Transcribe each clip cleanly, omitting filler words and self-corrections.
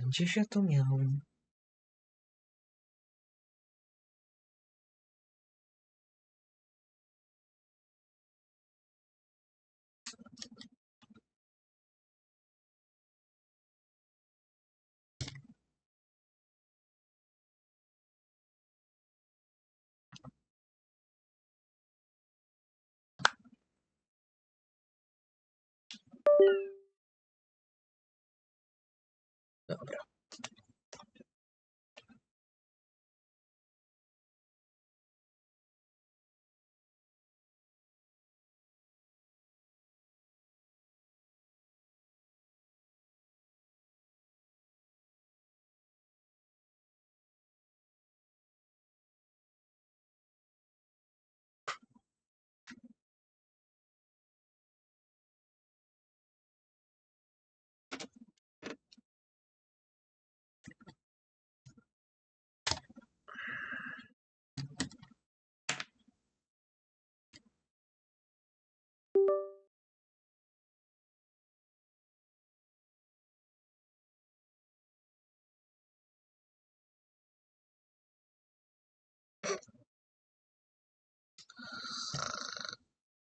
Gdzieś ja to miałem? Dobra.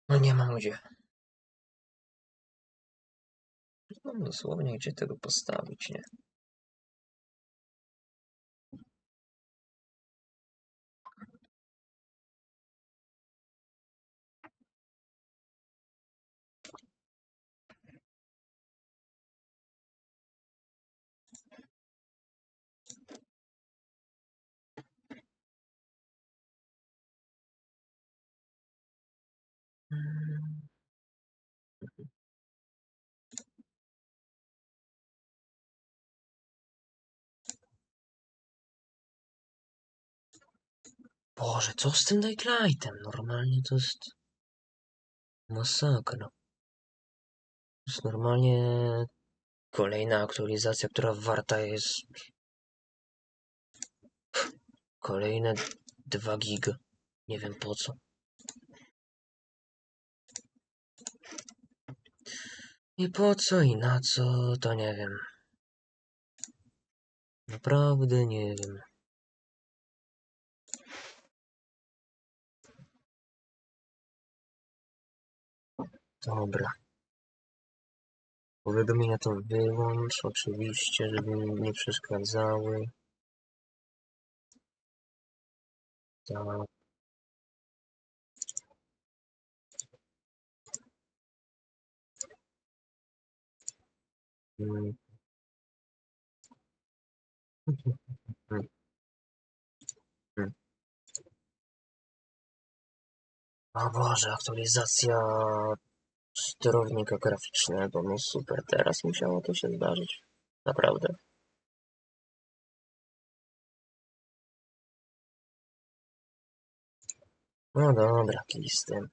No nie mam gdzie. No dosłownie gdzie tego postawić, nie? Boże, co z tym 𝙤𝙧𝙖𝙬? Normalnie to jest masakra. To jest normalnie kolejna aktualizacja, która warta jest kolejne 2 giga. Nie wiem po co. I po co i na co, to nie wiem. Naprawdę nie wiem. Dobra. Powiadomienia to wyłącz, oczywiście, żeby mi nie przeszkadzały. Tak. Mm. O Boże, aktualizacja sterownika graficznego. No super, teraz musiało to się zdarzyć. Naprawdę. No dobra, kij z tym.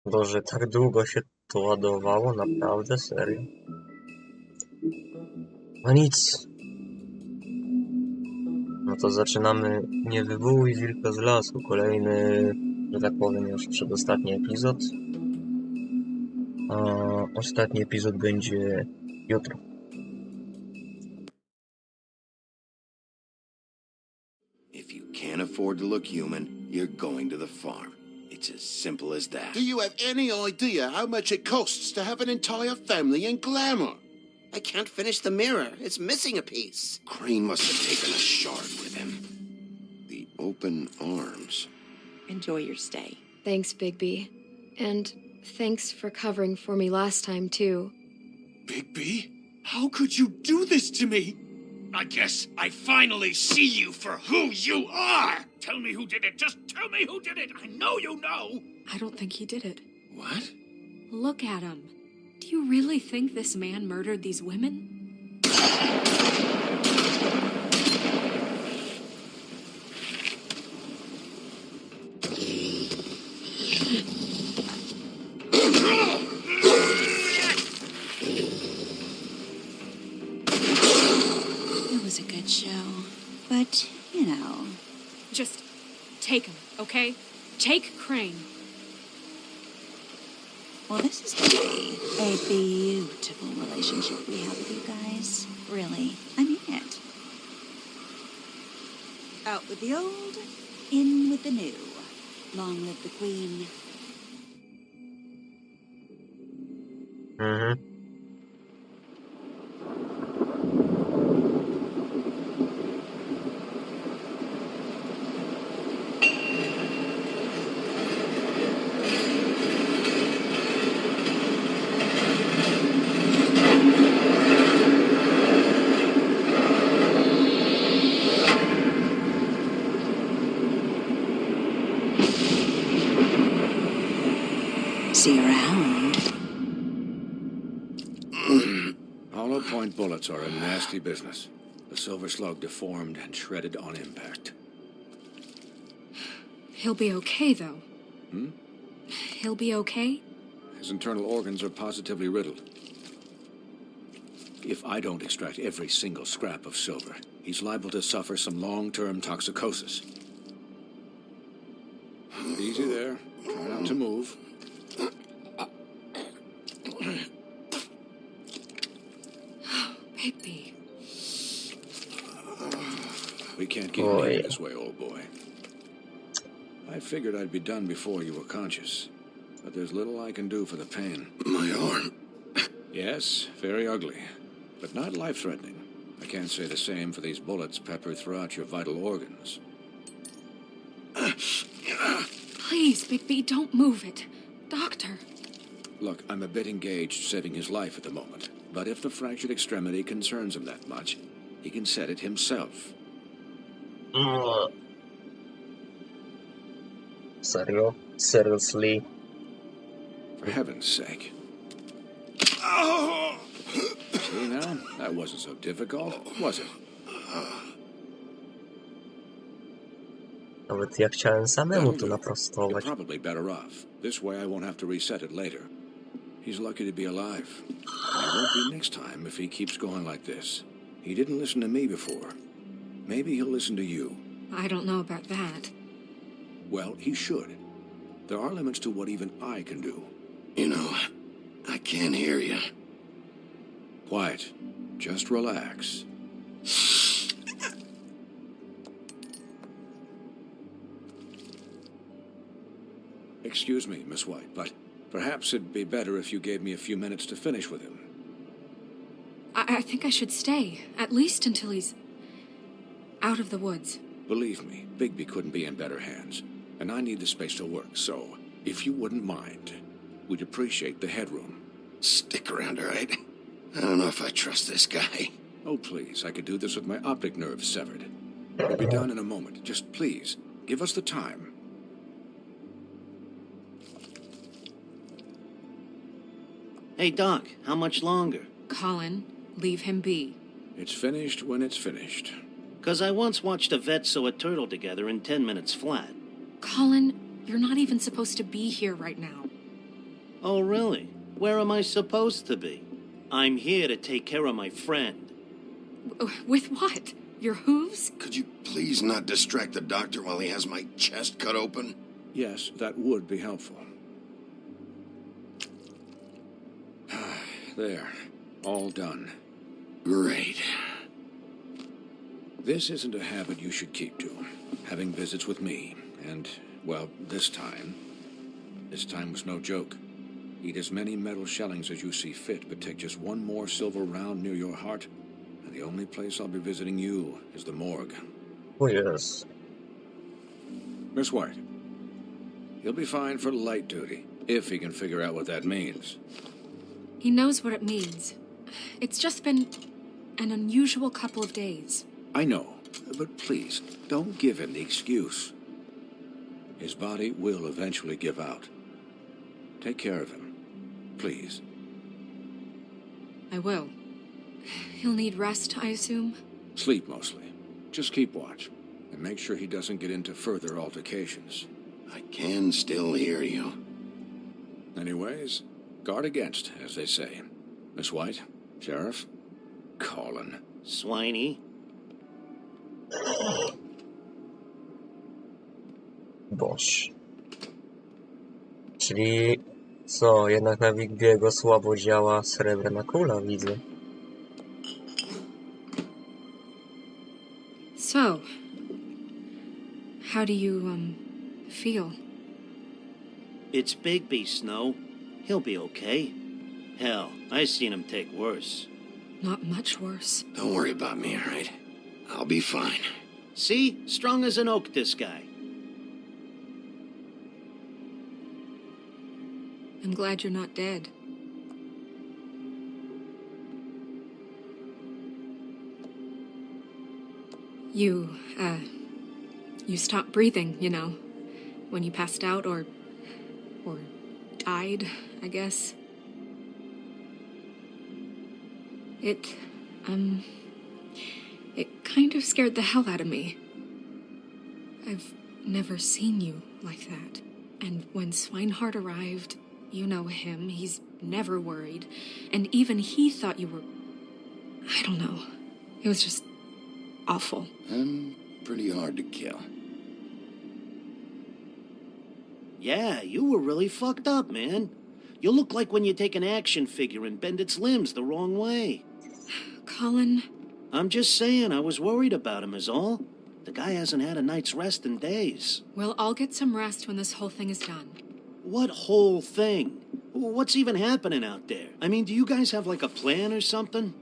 Boże, tak długo się to ładowało, naprawdę, serio? No nic. No to zaczynamy Nie wywołuj wilka z lasu. Kolejny, że tak powiem, już przedostatni epizod. A ostatni epizod będzie jutro. If you can't afford to look human, you're going to the farm. It's as simple as that. Do you have any idea how much it costs to have an entire family in glamour? I can't finish the mirror. It's missing a piece. Crane must have taken a shard with him. The Open arms. Enjoy your stay. Thanks, Bigby. And thanks for covering for me last time, too. Bigby? How could you do this to me? I guess I finally see you for who you are! Tell me who did it! Just tell me who did it! I know you know! I don't think he did it. What? Look at him. Do you really think this man murdered these women? It was a good show. But, you know. Just take him, okay? Take Crane. Well, this is going to be a beautiful relationship we have with you guys. Really. I mean it. Out with the old, in with the new. Long live the Queen. Mhm. See you around. Hollow point bullets are a nasty business. The silver slug deformed and shredded on impact. He'll be okay, though. Hmm? He'll be okay? His internal organs are positively riddled. If I don't extract every single scrap of silver, he's liable to suffer some long-term toxicosis. Easy there. Try not to move. Bigby. We can't keep moving this way, old boy. I figured I'd be done before you were conscious, but there's little I can do for the pain. My arm. Yes, very ugly, but not life-threatening. I can't say the same for these bullets peppered throughout your vital organs. Please, Bigby, don't move it. Doctor. Look, I'm a bit engaged saving his life at the moment, but if the fractured extremity concerns him that much, he can set it himself. Serio? Seriously? For heaven's sake. See now? That wasn't so difficult, was it? Nawet ja chciałem samemu to You're naprostować. probably better off. This way I won't have to reset it later. He's lucky to be alive. And he won't be next time if he keeps going like this. He didn't listen to me before. Maybe he'll listen to you. I don't know about that. Well, he should. There are limits to what even I can do. You know, I can't hear you. Quiet. Just relax. Excuse me, Miss White, but perhaps it'd be better if you gave me a few minutes to finish with him. I think I should stay, at least until he's out of the woods. Believe me, Bigby couldn't be in better hands, and I need the space to work, so if you wouldn't mind, we'd appreciate the headroom. Stick around, all right? I don't know if I trust this guy. Oh, please, I could do this with my optic nerve severed. We'll be done in a moment. Just please, give us the time. Hey, Doc, how much longer? Colin, leave him be. It's finished when it's finished. 'Cause I once watched a vet sew a turtle together in 10 minutes flat. Colin, you're not even supposed to be here right now. Oh, really? Where am I supposed to be? I'm here to take care of my friend. With what? Your hooves? Could you please not distract the doctor while he has my chest cut open? Yes, that would be helpful. There. All done. Great. This isn't a habit you should keep to. Having visits with me. And, well, this time was no joke. Eat as many metal shellings as you see fit, but take just one more silver round near your heart, and the only place I'll be visiting you is the morgue. O yes. Miss White. He'll be fine for light duty, if he can figure out what that means. He knows what it means. It's just been an unusual couple of days. I know, but please, don't give him the excuse. His body will eventually give out. Take care of him, please. I will. He'll need rest, I assume? Sleep mostly. Just keep watch, and make sure he doesn't get into further altercations. I can still hear you. Anyways, guard against, as they say. Miss White, Sheriff, Colin. Swiney. Boż. Czyli co, jednak na Bigbiego słabo działa srebrna kula, widzę. So, how do you, feel? It's Bigby, Snow. He'll be okay. Hell, I seen him take worse. Not much worse. Don't worry about me, all right? I'll be fine. See? Strong as an oak, this guy. I'm glad you're not dead. You stopped breathing, you know, when you passed out or died, I guess. It kind of scared the hell out of me. I've never seen you like that. And when 𝙬𝙗𝙗 arrived, you know him, he's never worried. And even he thought you were... I don't know. It was just awful. I'm pretty hard to kill. Yeah, you were really fucked up, man. You look like when you take an action figure and bend its limbs the wrong way. Colin... I'm just saying, I was worried about him is all. The guy hasn't had a night's rest in days. Well, I'll get some rest when this whole thing is done. What whole thing? What's even happening out there? I mean, do you guys have like a plan or something?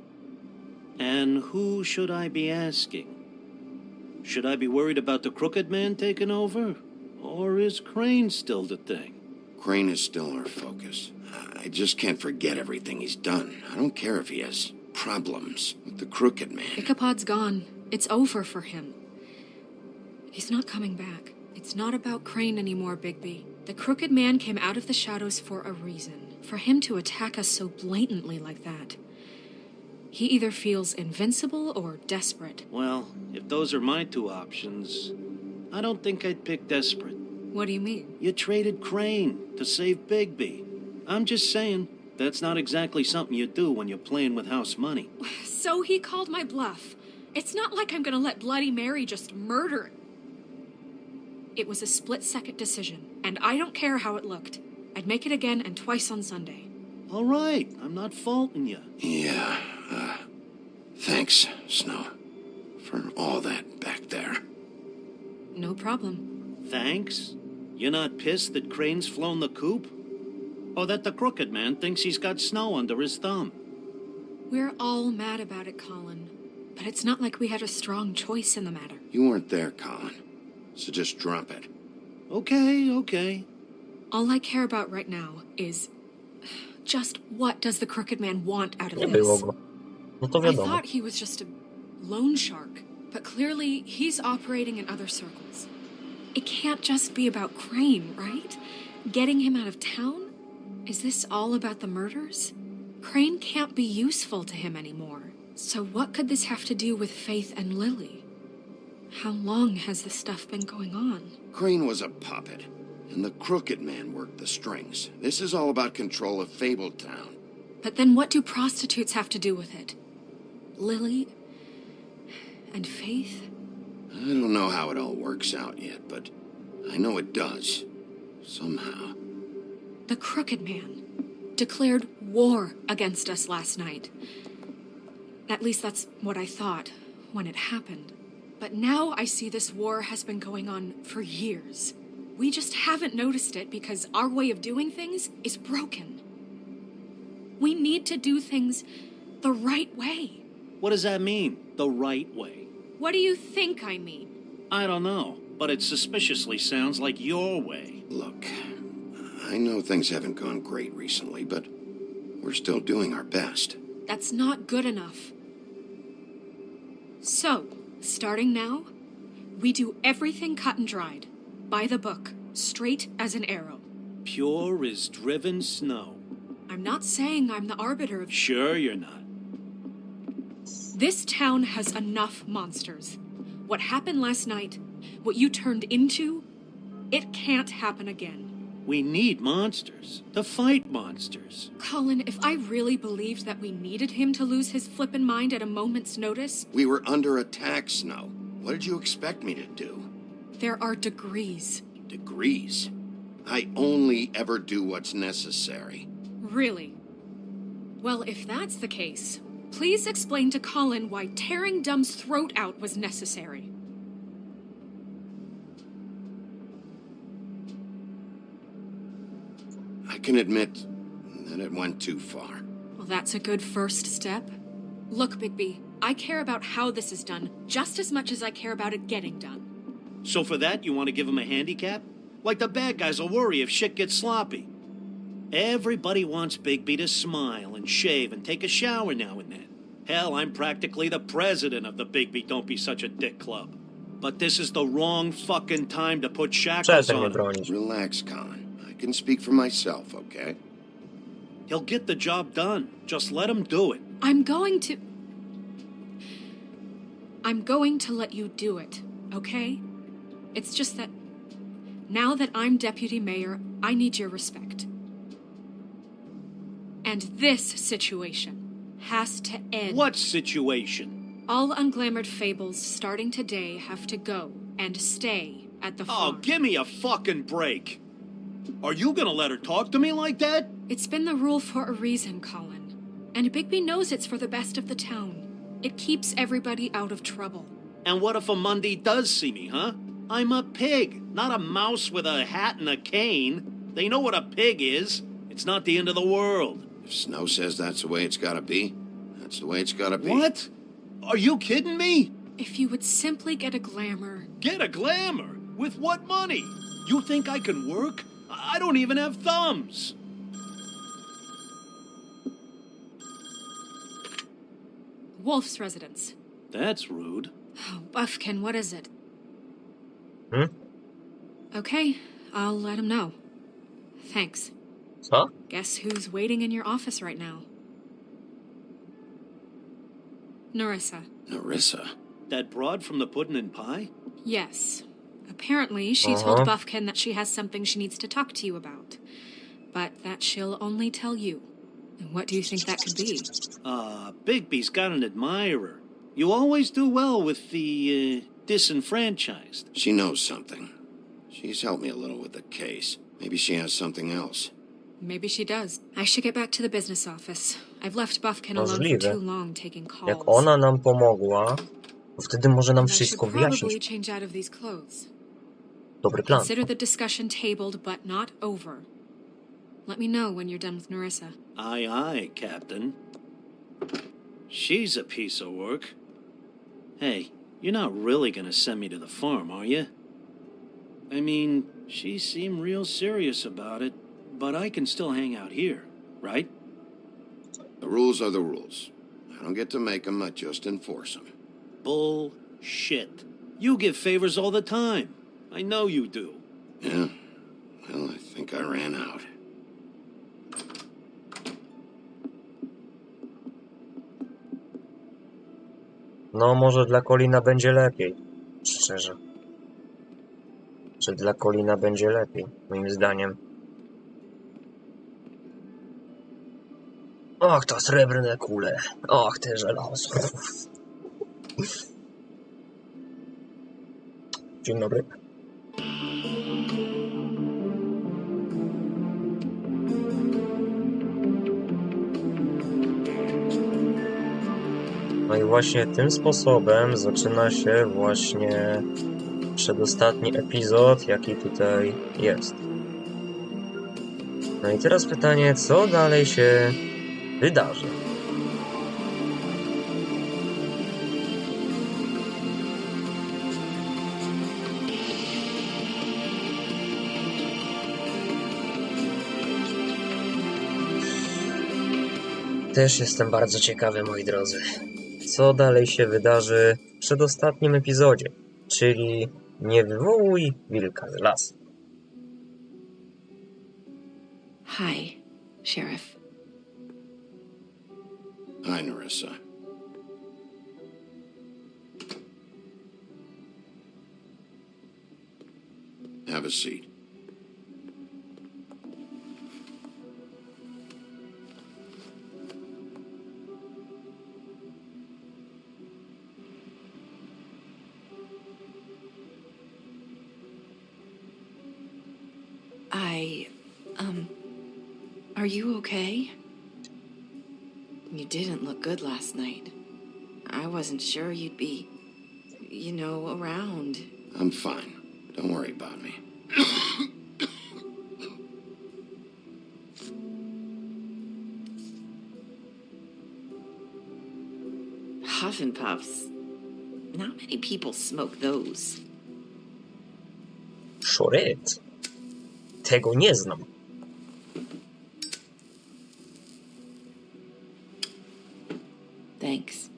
And who should I be asking? Should I be worried about the Crooked Man taking over? Or is Crane still the thing? Crane is still our focus. I just can't forget everything he's done. I don't care if he has problems with the Crooked Man. 𝙤𝙀𝘼's gone. It's over for him. He's not coming back. It's not about Crane anymore, Bigby. The Crooked Man came out of the shadows for a reason. For him to attack us so blatantly like that. He either feels invincible or desperate. Well, if those are my two options, I don't think I'd pick desperate. What do you mean? You traded Crane to save Bigby. I'm just saying, that's not exactly something you do when you're playing with house money. So he called my bluff. It's not like I'm gonna let Bloody Mary just murder. It was a split-second decision, and I don't care how it looked. I'd make it again and twice on Sunday. All right, I'm not faulting you. Yeah, thanks, Snow, for all that back there. No problem. Thanks? You're not pissed that Crane's flown the coop? Or that the Crooked Man thinks he's got Snow under his thumb? We're all mad about it, Colin. But it's not like we had a strong choice in the matter. You weren't there, Colin, so just drop it. Okay. All I care about right now is... just what does the Crooked Man want out of Nie this? było go. No to I wiadomo. thought he was just a loan shark, but clearly he's operating in other circles. It can't just be about Crane, right? Getting him out of town? Is this all about the murders? Crane can't be useful to him anymore. So what could this have to do with Faith and Lily? How long has this stuff been going on? Crane was a puppet, and the Crooked Man worked the strings. This is all about control of Fabletown. But then what do prostitutes have to do with it? Lily and Faith? I don't know how it all works out yet, but I know it does. Somehow. The Crooked Man declared war against us last night. At least that's what I thought when it happened. But now I see this war has been going on for years. We just haven't noticed it because our way of doing things is broken. We need to do things the right way. What does that mean, the right way? What do you think I mean? I don't know. but it suspiciously sounds like your way. Look, I know things haven't gone great recently, but we're still doing our best. That's not good enough. So, starting now, we do everything cut and dried, by the book, straight as an arrow. Pure as driven snow. I'm not saying I'm the arbiter of... Sure you're not. This town has enough monsters. What happened last night, what you turned into, it can't happen again. We need monsters to fight monsters. Colin, if I really believed that we needed him to lose his flippin' mind at a moment's notice... We were under attack, Snow. What did you expect me to do? There are degrees. Degrees? I only ever do what's necessary. Really? Well, if that's the case, please explain to Colin why tearing Dumb's throat out was necessary. I can admit that it went too far. Well, that's a good first step. Look, Bigby, I care about how this is done just as much as I care about it getting done. So for that, you want to give him a handicap? Like the bad guys will worry if shit gets sloppy. Everybody wants Bigby to smile and shave and take a shower now and then. Hell, I'm practically the president of the Bigby Don't Be Such a Dick Club. But this is the wrong fucking time to put shackles on him. Relax, Colin. I can speak for myself, okay? He'll get the job done. Just let him do it. I'm going to let you do it, okay? It's just that now that I'm deputy mayor, I need your respect. And this situation has to end. What situation? All unglamored fables starting today have to go and stay at the farm. Oh, give me a fucking break. Are you gonna let her talk to me like that? It's been the rule for a reason, Colin. And Bigby knows it's for the best of the town. It keeps everybody out of trouble. And what if a Monday does see me, huh? I'm a pig, not a mouse with a hat and a cane. They know what a pig is. It's not the end of the world. If Snow says that's the way it's gotta be, that's the way it's gotta be. What? Are you kidding me? If you would simply get a glamour. Get a glamour? With what money? You think I can work? I don't even have thumbs. Wolf's residence. That's rude. Oh, Buffkin, what is it? Okay, I'll let him know. Thanks. Co? Guess who's waiting in your office right now? Nerissa. Nerissa? That broad from the puddin' and pie? Yes. Apparently, she told Buffkin that she has something she needs to talk to you about. But that she'll only tell you. And what do you think that could be? Bigby's got an admirer. You always do well with the, disenfranchised. She knows something. She's helped me a little with the case. Maybe she has something else. Maybe she does. I should get back to the business office. I've left Buffkin alone for too long taking calls. Jak ona nam pomogła, to wtedy może nam And I should wszystko probably wyjaśnić. change out of these clothes. Dobry plan. Consider the discussion tabled, but not over. Let me know when you're done with Nerissa. Aye, aye, Captain. She's a piece of work. Hey, you're not really gonna send me to the farm, are you? I mean, she seemed real serious about it, but I can still hang out here, right? The rules are the rules. I don't get to make them, I just enforce them. Bullshit. You give favors all the time. I know you do. Yeah? Well, I think I ran out. No, może dla Colina będzie lepiej. Szczerze. Że dla Colina będzie lepiej, moim zdaniem. Och, to srebrne kule. Och, te żelazo. Dzień dobry. No i właśnie tym sposobem zaczyna się właśnie przedostatni epizod, jaki tutaj jest. No i teraz pytanie, co dalej się wydarzy? też jestem bardzo ciekawy, moi drodzy. Co dalej się wydarzy w przedostatnim epizodzie, czyli nie wywołuj wilka z lasu. Hi, Sheriff. Hi, Nerissa. Have a seat. Are you okay? You didn't look good last night. I wasn't sure you'd be, around. I'm fine. Don't worry about me. Huff and Puffs. Not many people smoke those. Szoret. Tego nie znam. Thanks.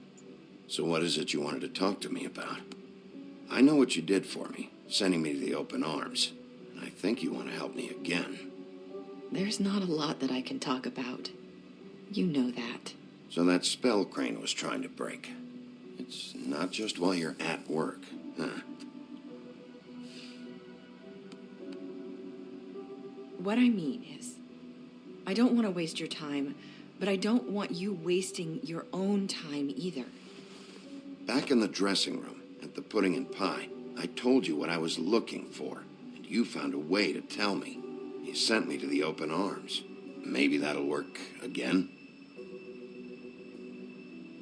So what is it you wanted to talk to me about? I know what you did for me, sending me to the open arms. And I think you want to help me again. There's not a lot that I can talk about. You know that. So that spell Crane was trying to break. It's not just while you're at work, huh? What I mean is, I don't want to waste your time, but I don't want you wasting your own time either. Back in the dressing room, at the pudding and pie, I told you what I was looking for, and you found a way to tell me. You sent me to the open arms. Maybe that'll work again?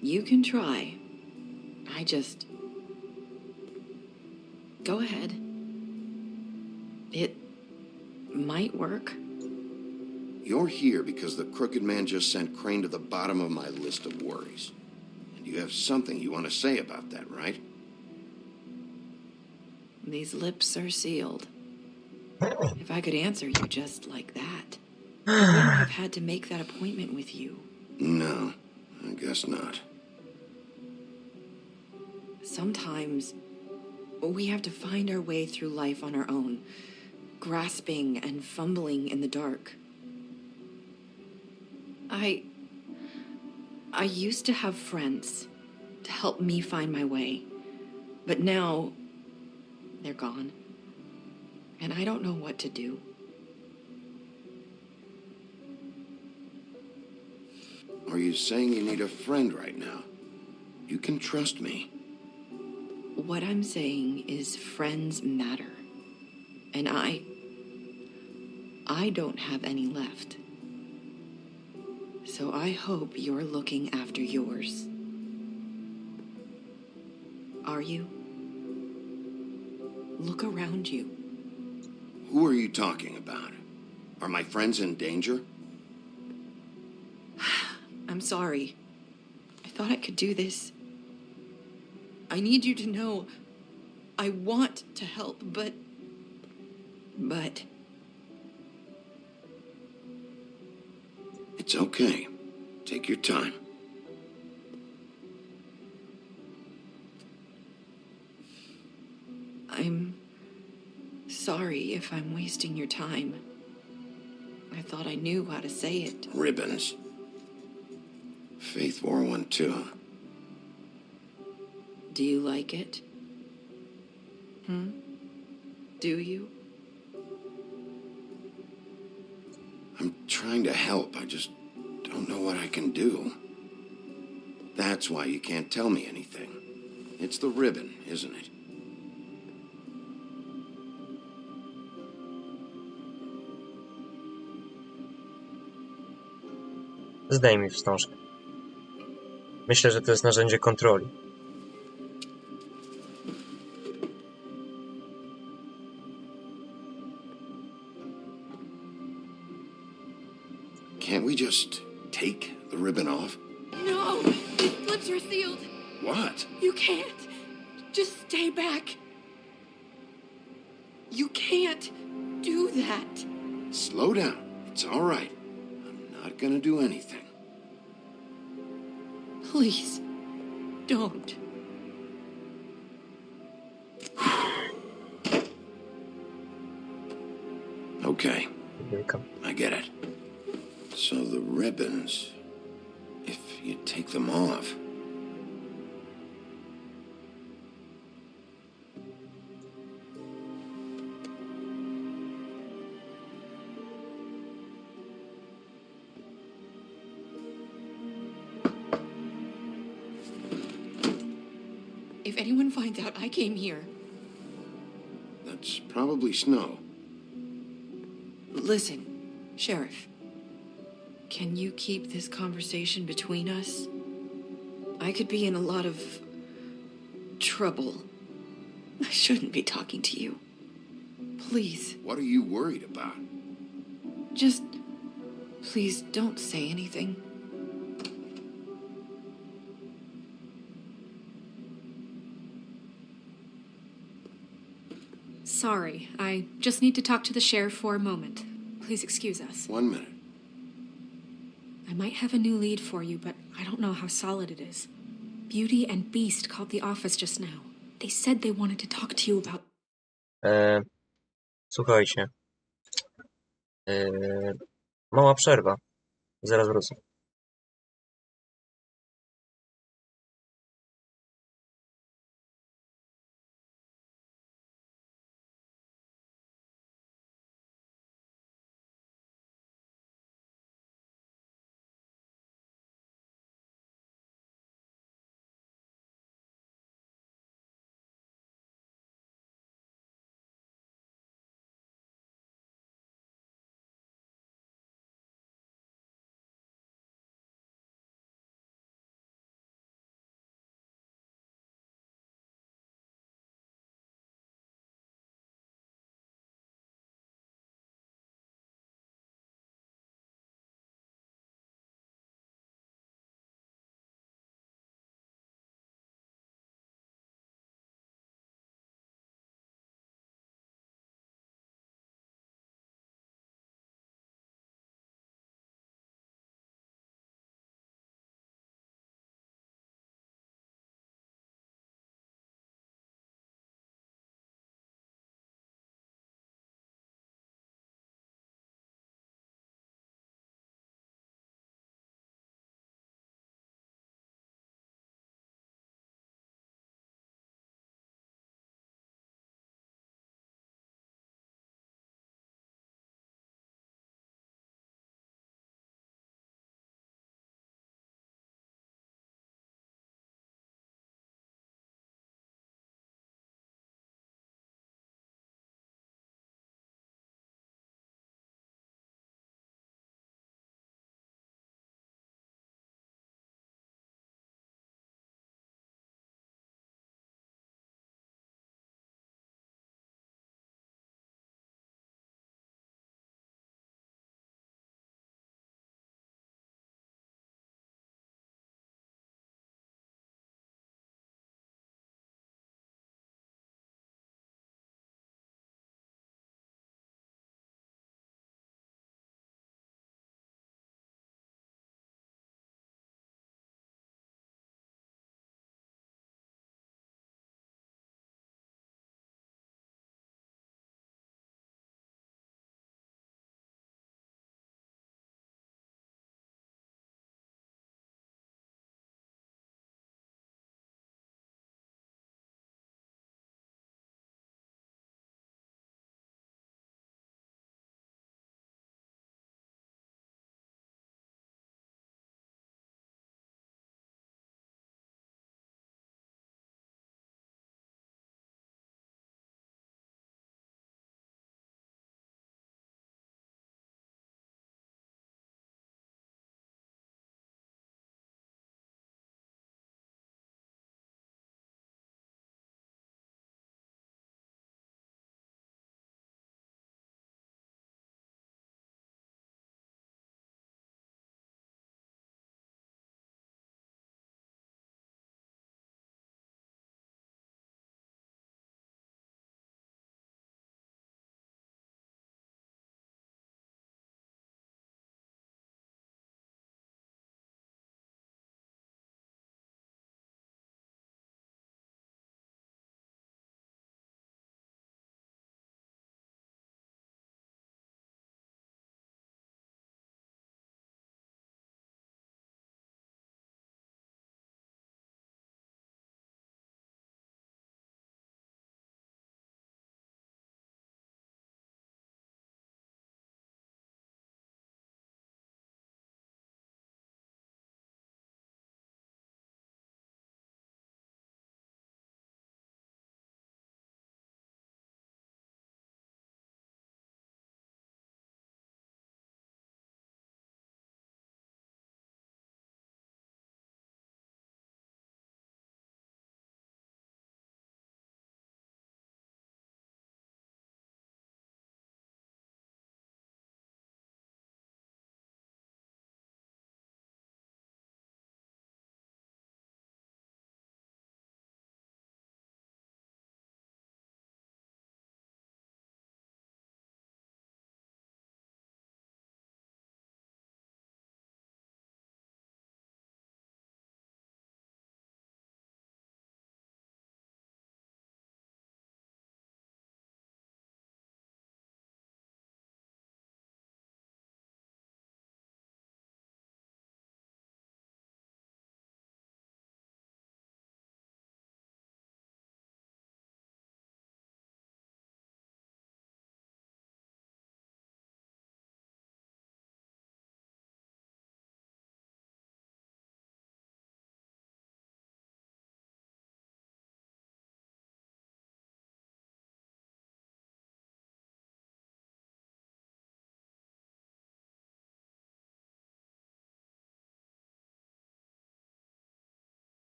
You can try. Go ahead. It might work. You're here because the crooked man just sent Crane to the bottom of my list of worries. And you have something you want to say about that, right? These lips are sealed. If I could answer you just like that, I wouldn't have had to make that appointment with you. No, I guess not. Sometimes we have to find our way through life on our own, grasping and fumbling in the dark. I used to have friends to help me find my way, but now they're gone, and I don't know what to do. Are you saying you need a friend right now? You can trust me. What I'm saying is friends matter, and I don't have any left. So I hope you're looking after yours. Are you? Look around you. Who are you talking about? Are my friends in danger? I'm sorry. I thought I could do this. I need you to know I want to help, but... It's okay. Take your time. I'm sorry if I'm wasting your time. I thought I knew how to say it. Ribbons. Faith wore one too. Do you like it? Do you? I'm trying to help. I just don't know what I can do. That's why you can't tell me anything. It's the ribbon, isn't it? Zdejmij wstążkę. Myślę, że to jest narzędzie kontroli. Can't we just take the ribbon off? No! These lips are sealed! What? You can't! Just stay back! You can't do that! Slow down. It's all right. I'm not gonna do anything. Please, don't. Okay, Wilka. I get it. So the ribbons, if you take them off... If anyone finds out I came here... That's probably snow. Listen, Sheriff. Can you keep this conversation between us? I could be in a lot of... trouble. I shouldn't be talking to you. Please. What are you worried about? Just... please don't say anything. Sorry, I just need to talk to the sheriff for a moment. Please excuse us. 1 minute. I might have a new lead for you, but I don't know how solid it is. Beauty and Beast called the office just now. They said they wanted to talk to you about... Słuchajcie. Mała przerwa. Zaraz wrócę.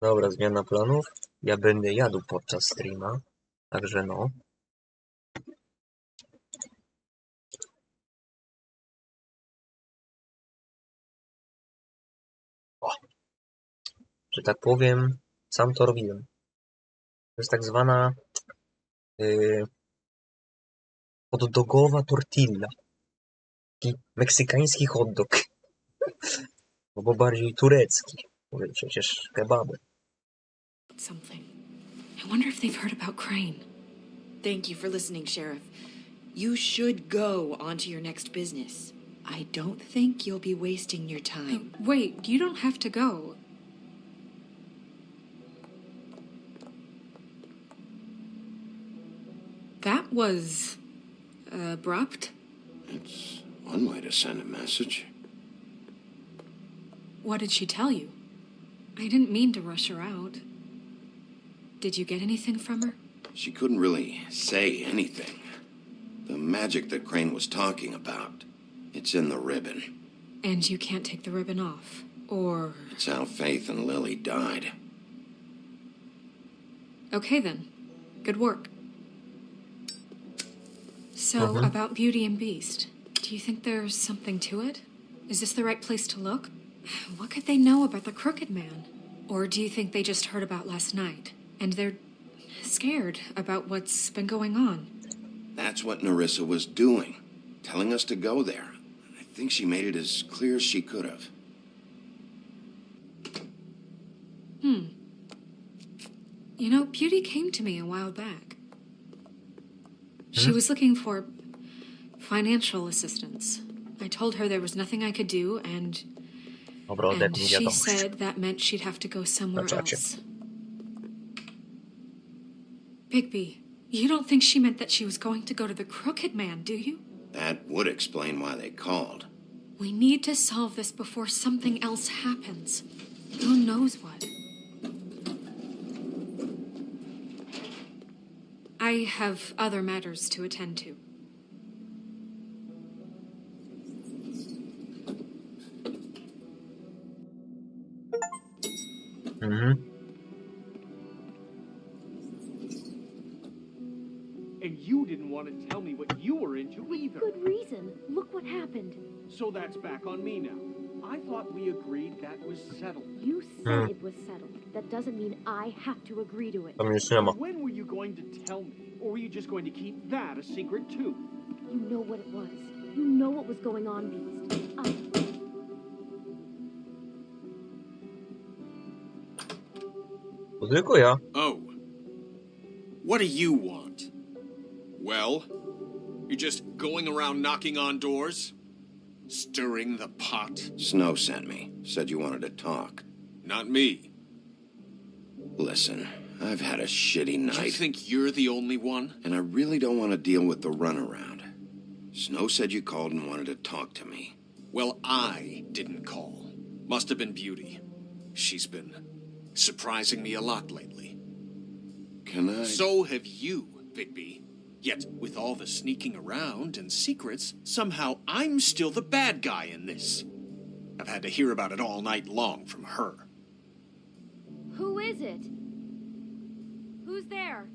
Dobra, zmiana planów. Ja będę jadł podczas streama. Także no. O, że tak powiem, sam to robiłem. To jest tak zwana hot-dogowa tortilla. Taki meksykański hot dog. Albo bardziej turecki. Bo przecież kebaby. Something. I wonder if they've heard about Crane. Thank you for listening, Sheriff. You should go on to your next business. I don't think you'll be wasting your time. Wait, you don't have to go. That was abrupt. It's one way to send a message. What did she tell you? I didn't mean to rush her out. Did you get anything from her? She couldn't really say anything. The magic that Crane was talking about, it's in the ribbon. And you can't take the ribbon off, or... It's how Faith and Lily died. Okay then. Good work. So, about Beauty and Beast, do you think there's something to it? Is this the right place to look? What could they know about the Crooked Man? Or do you think they just heard about last night, and they're scared about what's been going on? That's what Nerissa was doing, telling us to go there. I think she made it as clear as she could have. You know, Beauty came to me a while back. She was looking for financial assistance. I told her there was nothing I could do, and she said that meant she'd have to go somewhere else. Bigby, you don't think she meant that she was going to go to the Crooked Man, do you? That would explain why they called. We need to solve this before something else happens. Who knows what? I have other matters to attend to. And you didn't want to tell me what you were into either. Good reason. Look what happened. So that's back on me now. I thought we agreed that was settled. You said it was settled. That doesn't mean I have to agree to it. When were you going to tell me? Or were you just going to keep that a secret too? You know what it was. You know what was going on, Beast. Tylko ja. Oh. What do you want? Well? You're just going around knocking on doors? Stirring the pot? Snow sent me. Said you wanted to talk. Not me. Listen, I've had a shitty night. Do you think you're the only one? And I really don't want to deal with the runaround. Snow said you called and wanted to talk to me. Well, I didn't call. Must have been Beauty. She's been surprising me a lot lately. Can I? So have you, Bigby. Yet, with all the sneaking around and secrets, somehow I'm still the bad guy in this. I've had to hear about it all night long from her. Who is it? Who's there?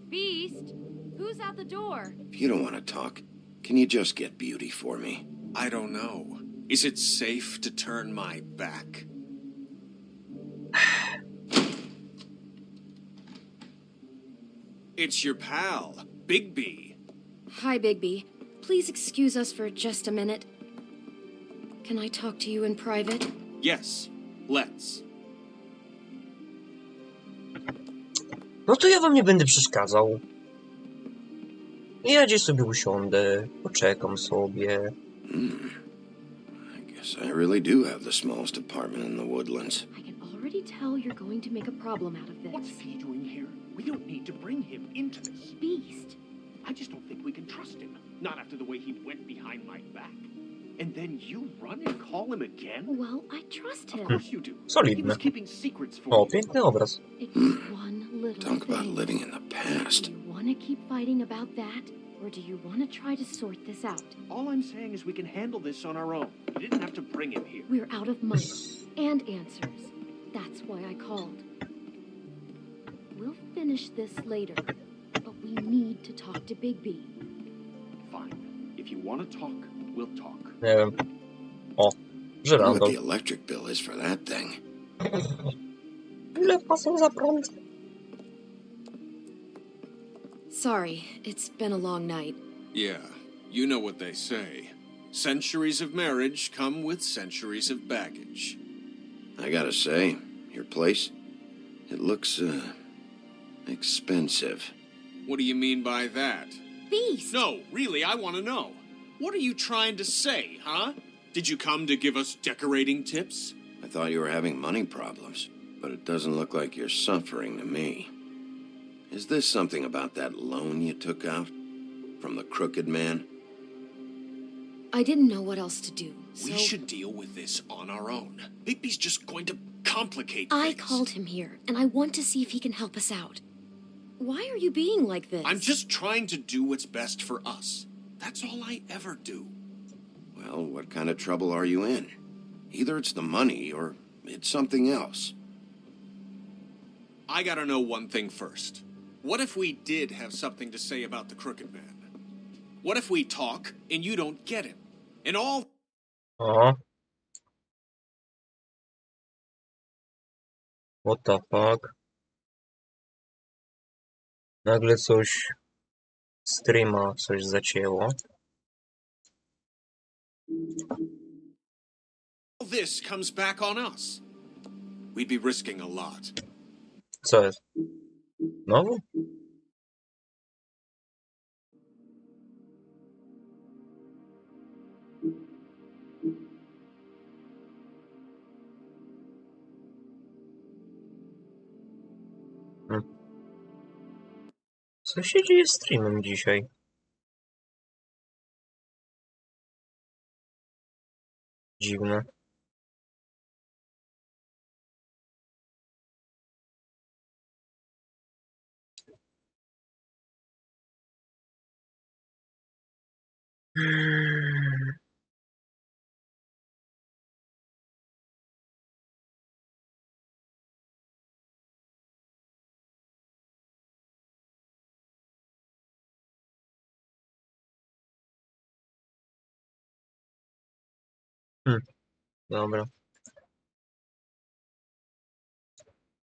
Beast? Who's out the door? If you don't want to talk, can you just get Beauty for me? I don't know. Is it safe to turn my back? It's your pal, Bigby. Hi, Bigby. Please excuse us for just a minute. Can I talk to you in private? Yes, let's. No to ja wam nie będę przeszkadzał. Ja gdzieś sobie usiądę, poczekam sobie. I guess I really do have the smallest apartment in the woodlands. I can already tell you're going to make a problem out of this. What's he doing here? We don't need to bring him into this. Beast. I just don't think we can trust him. Not after the way he went behind my back. And then you run and call him again? Well, I trust him. Of course you do. He Solidne. was keeping secrets for O, you. piękny obraz. It's just one little Talk about thing. living in the past. Do you want to keep fighting about that? Or do you want to try to sort this out? All I'm saying is we can handle this on our own. You didn't have to bring him here. We're out of money and answers. That's why I called. We'll finish this later, but we need to talk to Bigby. Fine. If you want to talk, we'll talk. Nie wiem. O, I wonder what żyrandol. the electric bill is for that thing. Ile płacą za prąd? Sorry, it's been a long night. Yeah, you know what they say. Centuries of marriage come with centuries of baggage. I gotta say, your place, it looks, expensive. What do you mean by that? Beast! No, really, I want to know. What are you trying to say, huh? Did you come to give us decorating tips? I thought you were having money problems, but it doesn't look like you're suffering to me. Is this something about that loan you took out? From the crooked man? I didn't know what else to do, so... We should deal with this on our own. Bigby's just going to complicate things. I called him here, and I want to see if he can help us out. Why are you being like this? I'm just trying to do what's best for us. That's all I ever do. Well, what kind of trouble are you in? Either it's the money, or it's something else. I gotta know one thing first. What if we did have something to say about the crooked man? What if we talk, and you don't get him? And all... O. What the fuck? Nagle coś... Streama coś zacięło. All this comes back on us. We'd be risking a lot. Co jest? Znowu? Co się dzieje z streamem dzisiaj? Dziwne. Dobra.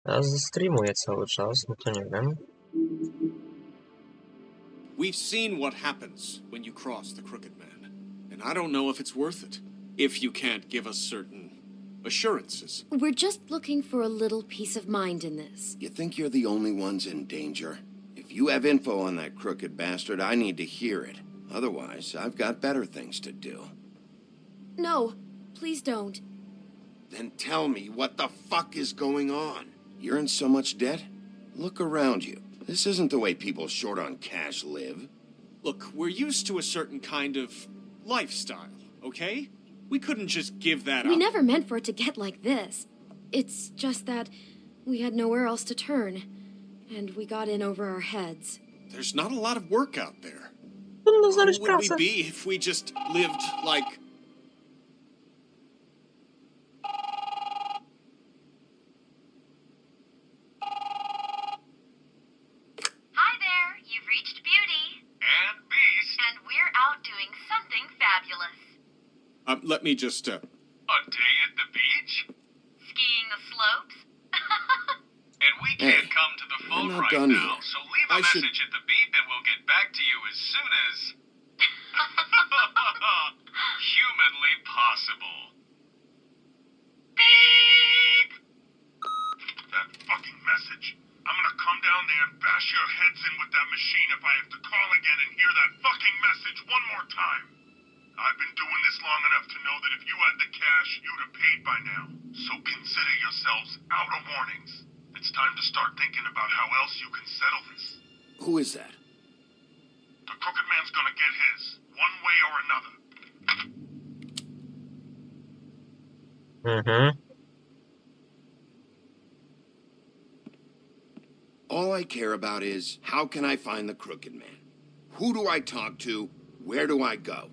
Ja streamuję cały czas, no to nie wiem. We've seen what happens when you cross the crooked man. And I don't know if it's worth it. If you can't give us certain assurances. We're just looking for a little peace of mind in this. You think you're the only ones in danger? If you have info on that crooked bastard, I need to hear it. Otherwise, I've got better things to do. No, please don't. Then tell me what the fuck is going on. You're in so much debt? Look around you. This isn't the way people short on cash live. Look, we're used to a certain kind of lifestyle, okay? We couldn't just give that We up. never meant for it to get like this. It's just that we had nowhere else to turn, and we got in over our heads. There's not a lot of work out there. Trudno Who znaleźć would we pracę. be if we just lived like... Hi there, you've reached Beauty. And Beast. And we're out doing something fabulous. Let me just, A day at the beach? Skiing the slopes. And we can't come to the phone not right done now, yet. so leave a I should- message at the beep and we'll get back to you as soon as... humanly possible. Beep! That fucking message. I'm gonna come down there and bash your heads in with that machine if I have to call again and hear that fucking message one more time. I've been doing this long enough to know that if you had the cash, you'd have paid by now. So consider yourselves out of warnings. It's time to start thinking about how else you can settle this. Who is that? The crooked man's gonna get his, one way or another. All I care about is, how can I find the crooked man? Who do I talk to? Where do I go?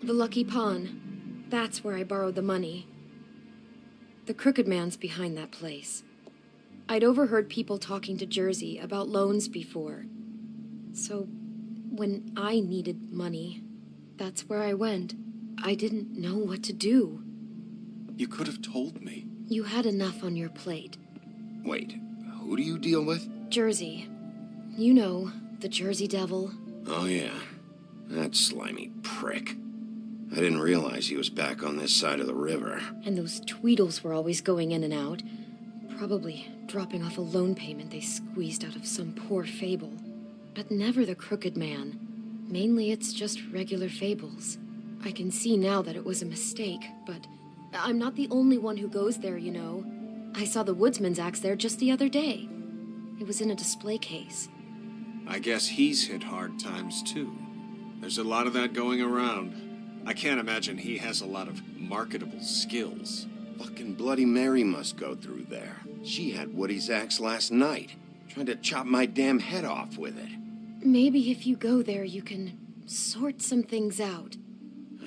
The Lucky Pawn. That's where I borrowed the money. The Crooked Man's behind that place. I'd overheard people talking to Jersey about loans before. So, when I needed money, that's where I went. I didn't know what to do. You could have told me. You had enough on your plate. Wait, who do you deal with? Jersey. You know, the Jersey Devil. Oh, yeah. That slimy prick. I didn't realize he was back on this side of the river. And those Tweedles were always going in and out. Probably dropping off a loan payment they squeezed out of some poor fable. But never the Crooked Man. Mainly it's just regular fables. I can see now that it was a mistake, but I'm not the only one who goes there, you know. I saw the woodsman's axe there just the other day. It was in a display case. I guess he's hit hard times, too. There's a lot of that going around. I can't imagine he has a lot of marketable skills. Fucking Bloody Mary must go through there. She had Woody's axe last night. Tried to chop my damn head off with it. Maybe if you go there, you can sort some things out.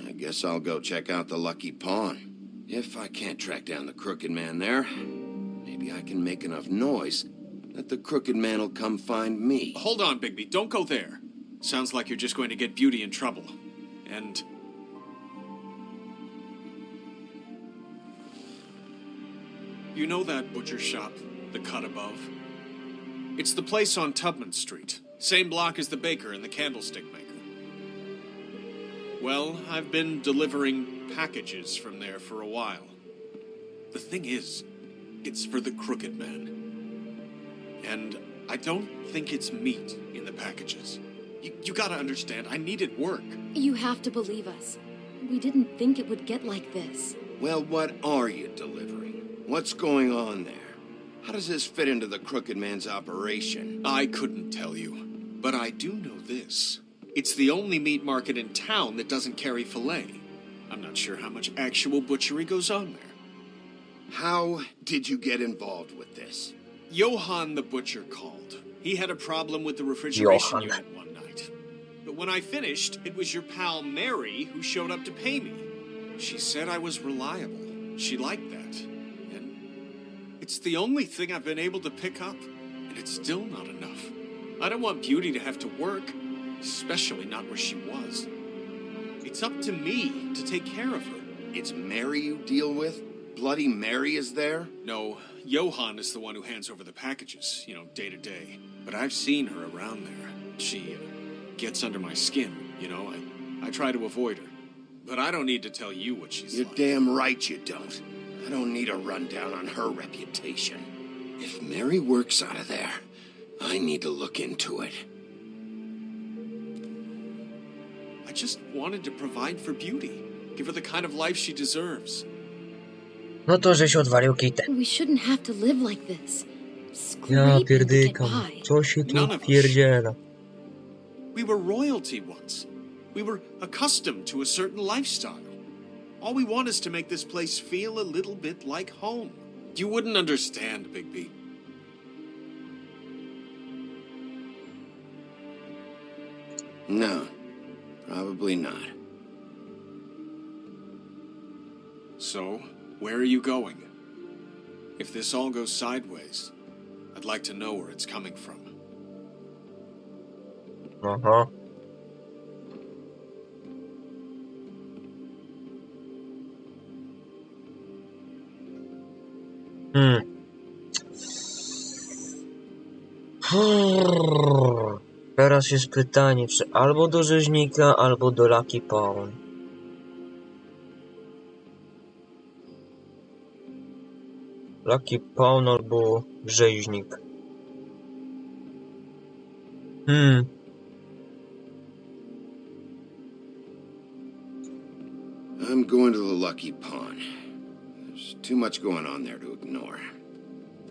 I guess I'll go check out the Lucky Pawn. If I can't track down the Crooked Man there, maybe I can make enough noise that the Crooked Man will come find me. Hold on, Bigby. Don't go there. Sounds like you're just going to get Beauty in trouble. And... you know that butcher shop, the cut above? It's the place on Tubman Street. Same block as the baker and the candlestick maker. Well, I've been delivering packages from there for a while. The thing is, it's for the Crooked Man. And I don't think it's meat in the packages. You gotta understand, I needed work. You have to believe us. We didn't think it would get like this. Well, what are you delivering? What's going on there? How does this fit into the Crooked Man's operation? I couldn't tell you, but I do know this. It's the only meat market in town that doesn't carry filet. I'm not sure how much actual butchery goes on there. How did you get involved with this? Johann the butcher called. He had a problem with the refrigeration unit one night. But when I finished, it was your pal Mary who showed up to pay me. She said I was reliable. She liked that. And it's the only thing I've been able to pick up. And it's still not enough. I don't want Beauty to have to work. Especially not where she was. It's up to me to take care of her. It's Mary you deal with? Bloody Mary is there? No, Johann is the one who hands over the packages, day to day. But I've seen her around there. She gets under my skin, I try to avoid her. But I don't need to tell you what she's like. You're damn right you don't. I don't need a rundown on her reputation. If Mary works out of there, I need to look into it. I just wanted to provide for Beauty. Give her the kind of life she deserves. No to, żeś odwalił kitę. We shouldn't have to live like this. Ja pierdykam. Co się tu pierdziela? We were royalty once. We were accustomed to a certain lifestyle. All we want is to make this place feel a little bit like home. You wouldn't understand, Bigby. No. Probably not. So, where are you going? If this all goes sideways, I'd like to know where it's coming from. Aha. Teraz jest pytanie, czy albo do rzeźnika, albo do Lucky Pawn. Lucky Pawn albo rzeźnik. I'm going to the Lucky Pawn. There's too much going on there to ignore.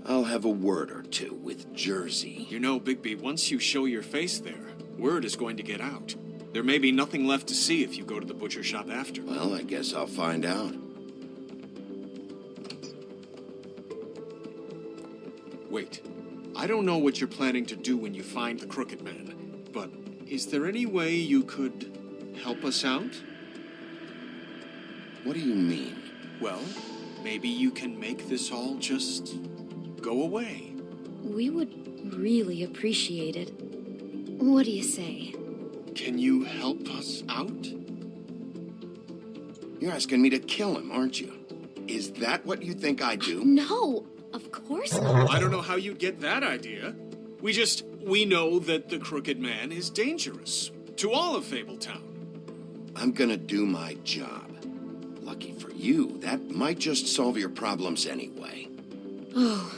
I'll have a word or two with Jersey. You know, Bigby, once you show your face there, word is going to get out. There may be nothing left to see if you go to the butcher shop after. Well, I guess I'll find out. Wait. I don't know what you're planning to do when you find the Crooked Man, but is there any way you could help us out? What do you mean? Well, maybe you can make this all just go away. We would really appreciate it. What do you say? Can you help us out? You're asking me to kill him, aren't you? Is that what you think I do? No, of course not. I don't know how you'd get that idea. We know that the Crooked Man is dangerous to all of Fabletown. I'm gonna do my job. Lucky for you, that might just solve your problems anyway. Oh,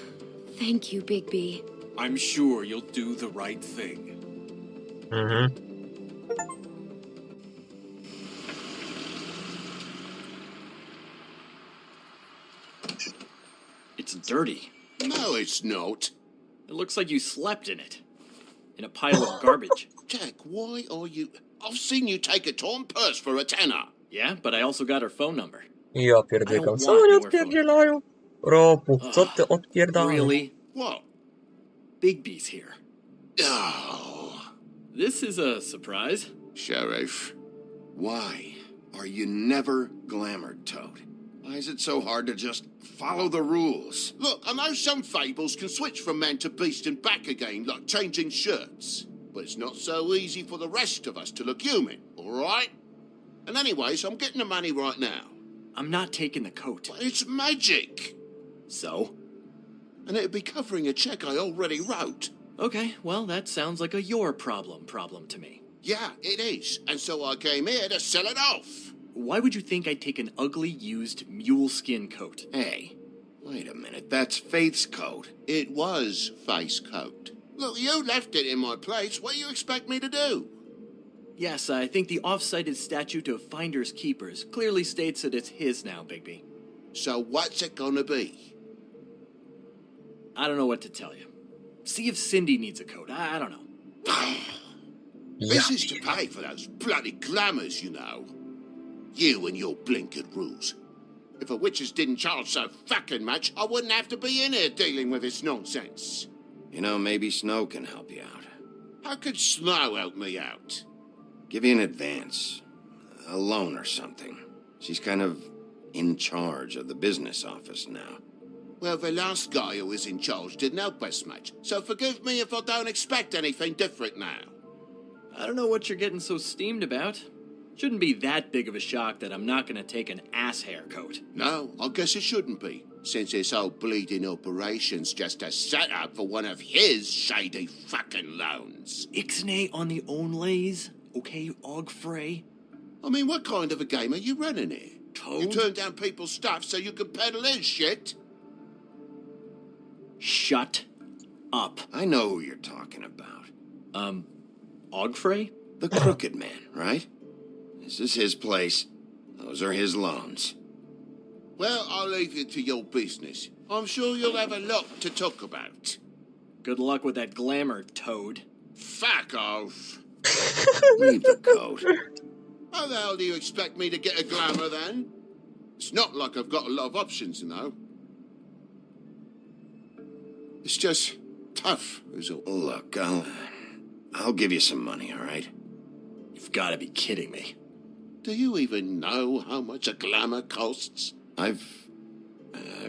thank you, Bigby. I'm sure you'll do the right thing. It's dirty. No, it's not. It looks like you slept in it. In a pile of garbage. Jack, why are you... I've seen you take a torn purse for a tenner. Yeah, but I also got her phone number. Ja pierdykam. Co oni odpierdzielają? Ropu, co ty odpierdalasz? Really? What? Bigby's here. Oh. This is a surprise. Sheriff, why are you never glamored, Toad? Why is it so hard to just follow the rules? Look, I know some fables can switch from man to beast and back again, like changing shirts. But it's not so easy for the rest of us to look human, all right? And anyways, I'm getting the money right now. I'm not taking the coat. But it's magic. So? And it'd be covering a check I already wrote. Okay, well, that sounds like a your problem to me. Yeah, it is. And so I came here to sell it off. Why would you think I'd take an ugly, used mule skin coat? Hey, wait a minute. That's Faith's coat. It was Faith's coat. Look, you left it in my place. What do you expect me to do? Yes, I think the off-cited statute of Finders Keepers clearly states that it's his now, Bigby. So what's it gonna be? I don't know what to tell you. See if Cindy needs a coat. I don't know. This is to pay for those bloody glamours, you know. You and your blinkered rules. If the witches didn't charge so fucking much, I wouldn't have to be in here dealing with this nonsense. You know, maybe Snow can help you out. How could Snow help me out? Give you an advance. A loan or something. She's kind of in charge of the business office now. Well, the last guy who was in charge didn't help us much, so forgive me if I don't expect anything different now. I don't know what you're getting so steamed about. Shouldn't be that big of a shock that I'm not gonna take an ass hair coat. No, I guess it shouldn't be, since this whole bleeding operation's just a setup for one of his shady fucking loans. Ixnay on the own lays, okay, Ogfrey? I mean, what kind of a game are you running here? Toad? You turn down people's stuff so you can peddle his shit? Shut up. I know who you're talking about. Ogfrey? The Crooked Man, right? This is his place. Those are his loans. Well, I'll leave you to your business. I'm sure you'll have a lot to talk about. Good luck with that glamour, Toad. Fuck off. Leave the coat. How the hell do you expect me to get a glamour then? It's not like I've got a lot of options, you know. It's just tough, is all. Look, I'll give you some money, all right? You've got to be kidding me. Do you even know how much a glamour costs? I've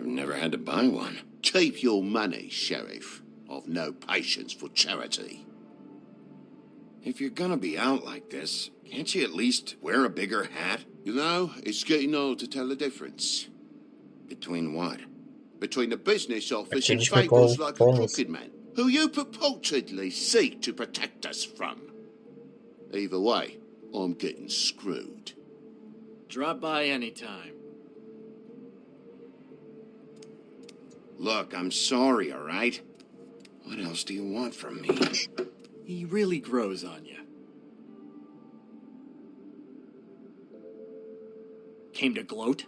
never had to buy one. Keep your money, Sheriff. I've no patience for charity. If you're gonna be out like this, can't you at least wear a bigger hat? You know, it's getting old to tell the difference. Between what? Between the business office and fables like the Crooked Man, who you purportedly seek to protect us from. Either way, I'm getting screwed. Drop by anytime. Look, I'm sorry, all right? What else do you want from me? He really grows on you. Came to gloat?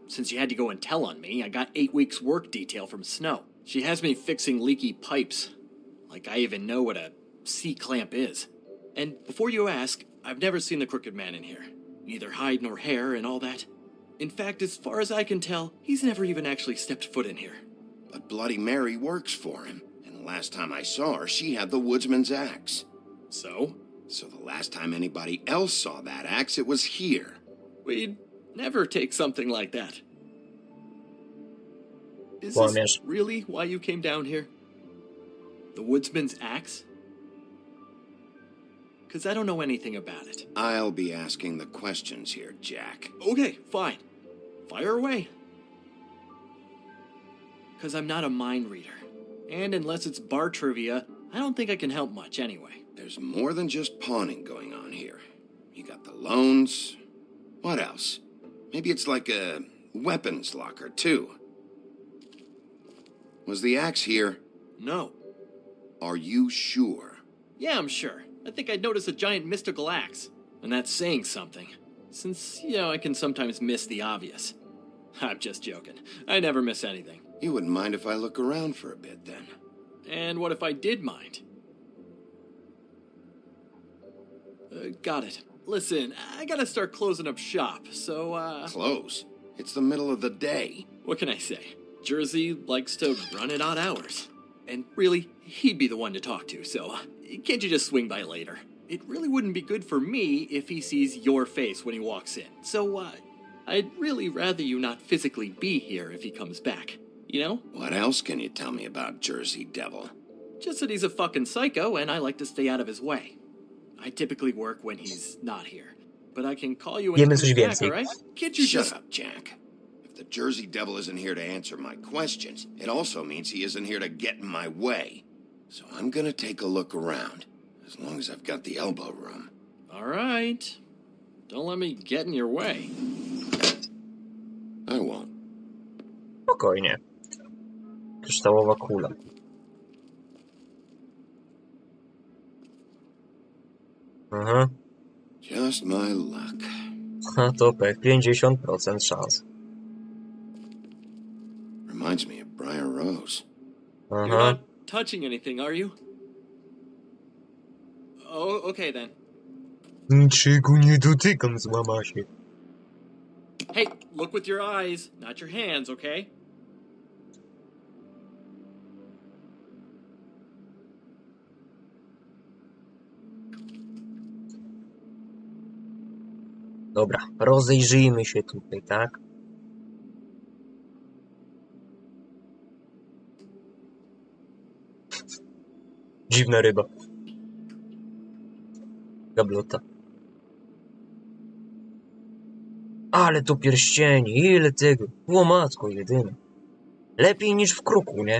Since you had to go and tell on me, I got 8 weeks' work detail from Snow. She has me fixing leaky pipes. Like I even know what a C-clamp is. And before you ask, I've never seen the Crooked Man in here. Neither hide nor hair and all that. In fact, as far as I can tell, he's never even actually stepped foot in here. But Bloody Mary works for him. And the last time I saw her, she had the woodsman's axe. So? So the last time anybody else saw that axe, it was here. We'd never take something like that. Is Kłamiesz. this really why you came down here? The woodsman's axe? Because I don't know anything about it. I'll be asking the questions here, Jack. Okay, fine. Fire away. Because I'm not a mind reader. And unless it's bar trivia, I don't think I can help much anyway. There's more than just pawning going on here. You got the loans. What else? Maybe it's like a weapons locker, too. Was the axe here? No. Are you sure? Yeah, I'm sure. I think I'd notice a giant mystical axe. And that's saying something. Since, I can sometimes miss the obvious. I'm just joking. I never miss anything. You wouldn't mind if I look around for a bit, then? And what if I did mind? Got it. Listen, I gotta start closing up shop, so, Close? It's the middle of the day. What can I say? Jersey likes to run at odd hours. And really, he'd be the one to talk to, so can't you just swing by later? It really wouldn't be good for me if he sees your face when he walks in. So, I'd really rather you not physically be here if he comes back. You know? What else can you tell me about Jersey Devil? Just that he's a fucking psycho and I like to stay out of his way. I typically work when he's not here. But I can call you when he comes back, alright? Can't you Shut up, Jack. If the Jersey Devil isn't here to answer my questions, it also means he isn't here to get in my way. So I'm gonna take a look around, as long as I've got the elbow room. Alright. Don't let me get in your way. I won't. Spokojnie. Kryształowa kula. Aha. Just my luck. A to pech, 50% szans. Reminds me of Briar Rose. You're not touching anything, are you? Oh, okay then. Niczego nie dotykam, złama się. Hey, look with your eyes, not your hands, okay? Dobra, rozejrzyjmy się tutaj, tak? Dziwna ryba. Gablota. Ale tu pierścieni, ile tego. Łomatko jedyne. Lepiej niż w Kruku, nie?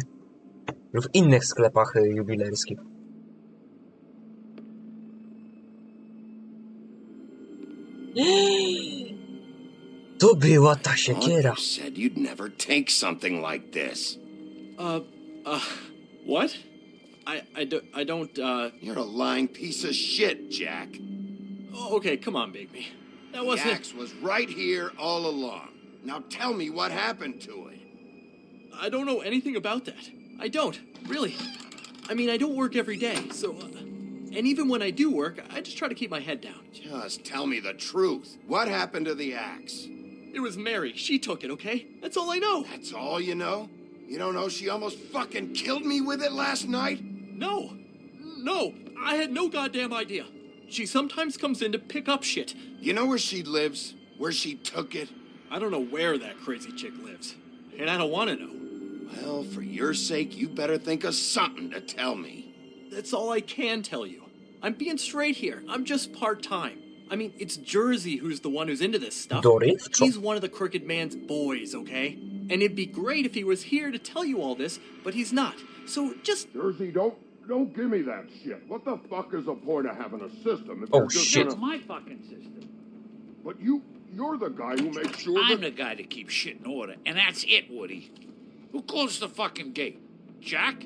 Lub w innych sklepach jubilerskich. To była ta siekiera. You said you'd never take something like this. What? I don't, You're a lying piece of shit, Jack. Oh, okay, come on, Bigby. That wasn't... The axe was right here all along. Now tell me what happened to it. I don't know anything about that. I don't, really. I mean, I don't work every day, so... and even when I do work, I just try to keep my head down. Just tell me the truth. What happened to the axe? It was Mary. She took it, okay? That's all I know. That's all you know? You don't know she almost fucking killed me with it last night? No. No. I had no goddamn idea. She sometimes comes in to pick up shit. You know where she lives? Where she took it? I don't know where that crazy chick lives. And I don't want to know. Well, for your sake, you better think of something to tell me. That's all I can tell you. I'm being straight here. I'm just part-time. I mean, it's Jersey who's the one who's into this stuff. He's one of the crooked man's boys, okay? And it'd be great if he was here to tell you all this, but he's not. So just... Jersey, don't give me that shit. What the fuck is the point of having a system if Oh, you're just shit. gonna... It's my fucking system. But you're the guy who makes sure I'm that... the guy that keeps shit in order, and that's it, Woody. Who closed the fucking gate? Jack?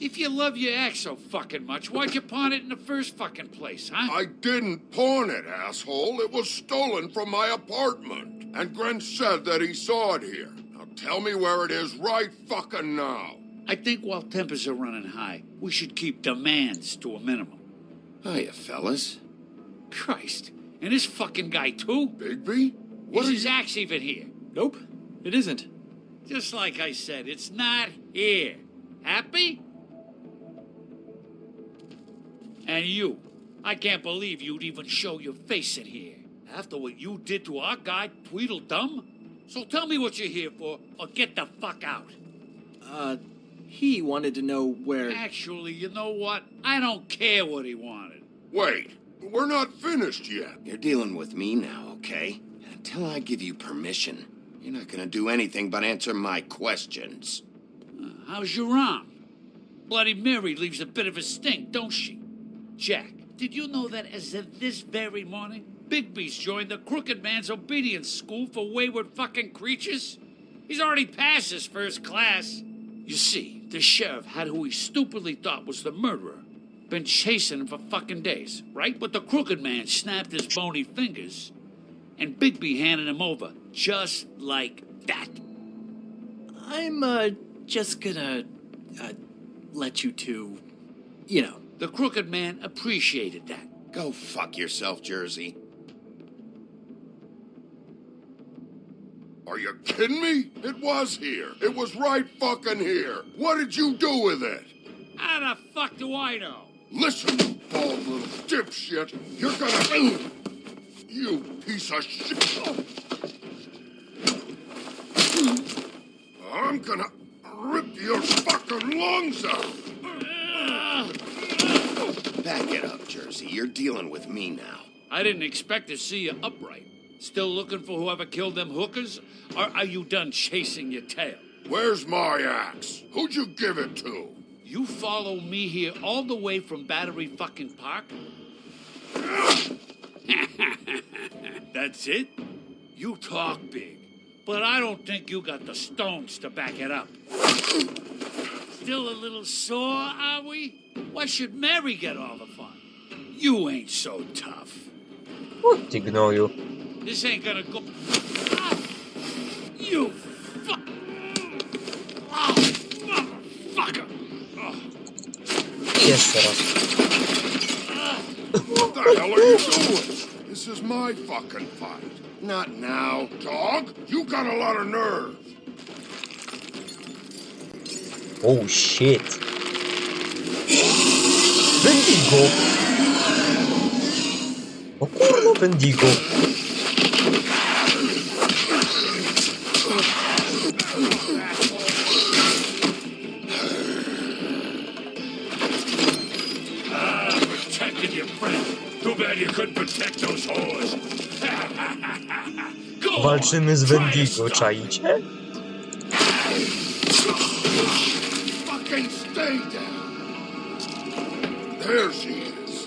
If you love your axe so fucking much, why'd you pawn it in the first fucking place, huh? I didn't pawn it, asshole. It was stolen from my apartment. And Gren said that he saw it here. Now tell me where it is right fucking now. I think while tempers are running high, we should keep demands to a minimum. Hiya, fellas. Christ. And this fucking guy, too? Bigby? Is his axe even here? Nope, it isn't. Just like I said, it's not here. Happy? And you. I can't believe you'd even show your face in here. After what you did to our guy, 𝙤𝙤𝙼? So tell me what you're here for, or get the fuck out. He wanted to know where... Actually, you know what? I don't care what he wanted. Wait, we're not finished yet. You're dealing with me now, okay? Until I give you permission, you're not gonna do anything but answer my questions. How's your arm? Bloody Mary leaves a bit of a stink, don't she? Jack, did you know that as of this very morning, Bigby's joined the Crooked Man's obedience school for wayward fucking creatures? He's already passed his first class. You see, the sheriff had who he stupidly thought was the murderer. Been chasing him for fucking days, right? But the Crooked Man snapped his bony fingers, and Bigby handed him over, just like that. I'm, just gonna, let you two, you know. The Crooked Man appreciated that. Go fuck yourself, Jersey. Are you kidding me? It was here. It was right fucking here. What did you do with it? How the fuck do I know? Listen, you bald little dipshit. You're gonna... You piece of shit. I'm gonna rip your fucking lungs out. Back it up, Jersey. You're dealing with me now. I didn't expect to see you upright. Still looking for whoever killed them hookers? Or are you done chasing your tail? Where's my axe? Who'd you give it to? You follow me here all the way from Battery fucking Park? That's it? You talk big, but I don't think you got the stones to back it up. Still a little sore, are we? Why should Mary get all the fun? You ain't so tough. Ty gnoju. This ain't gonna go... Ah! You fuck... Oh, motherfucker! Jeszcze raz. What the hell are you doing? This is my fucking fight. Not now. Dog, you got a lot of nerve. Oh shit. Bendigo. O kurwa, Bendigo. Protected your friend. Too bad you couldn't protect those whores. Walczymy z Bendigo, czaicie? Fucking stay down. There she is.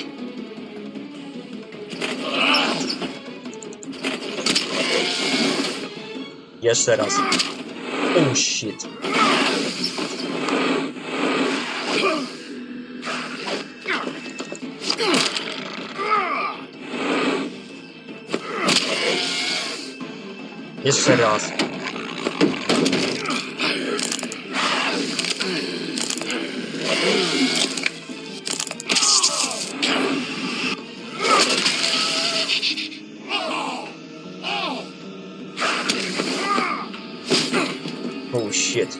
Jeszcze raz. Oh shit. Jeszcze raz. Oh shit.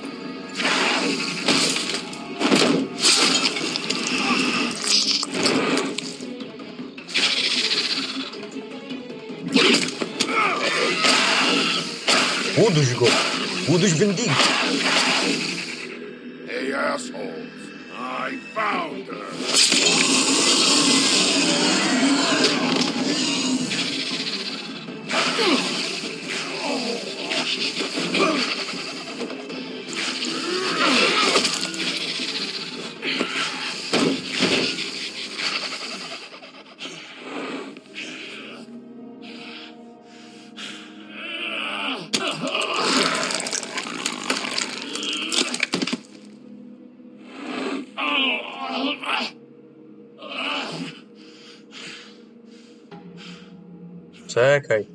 Uduś go! Uduś Bendigo! Hey, assholes. I found her. Czekaj.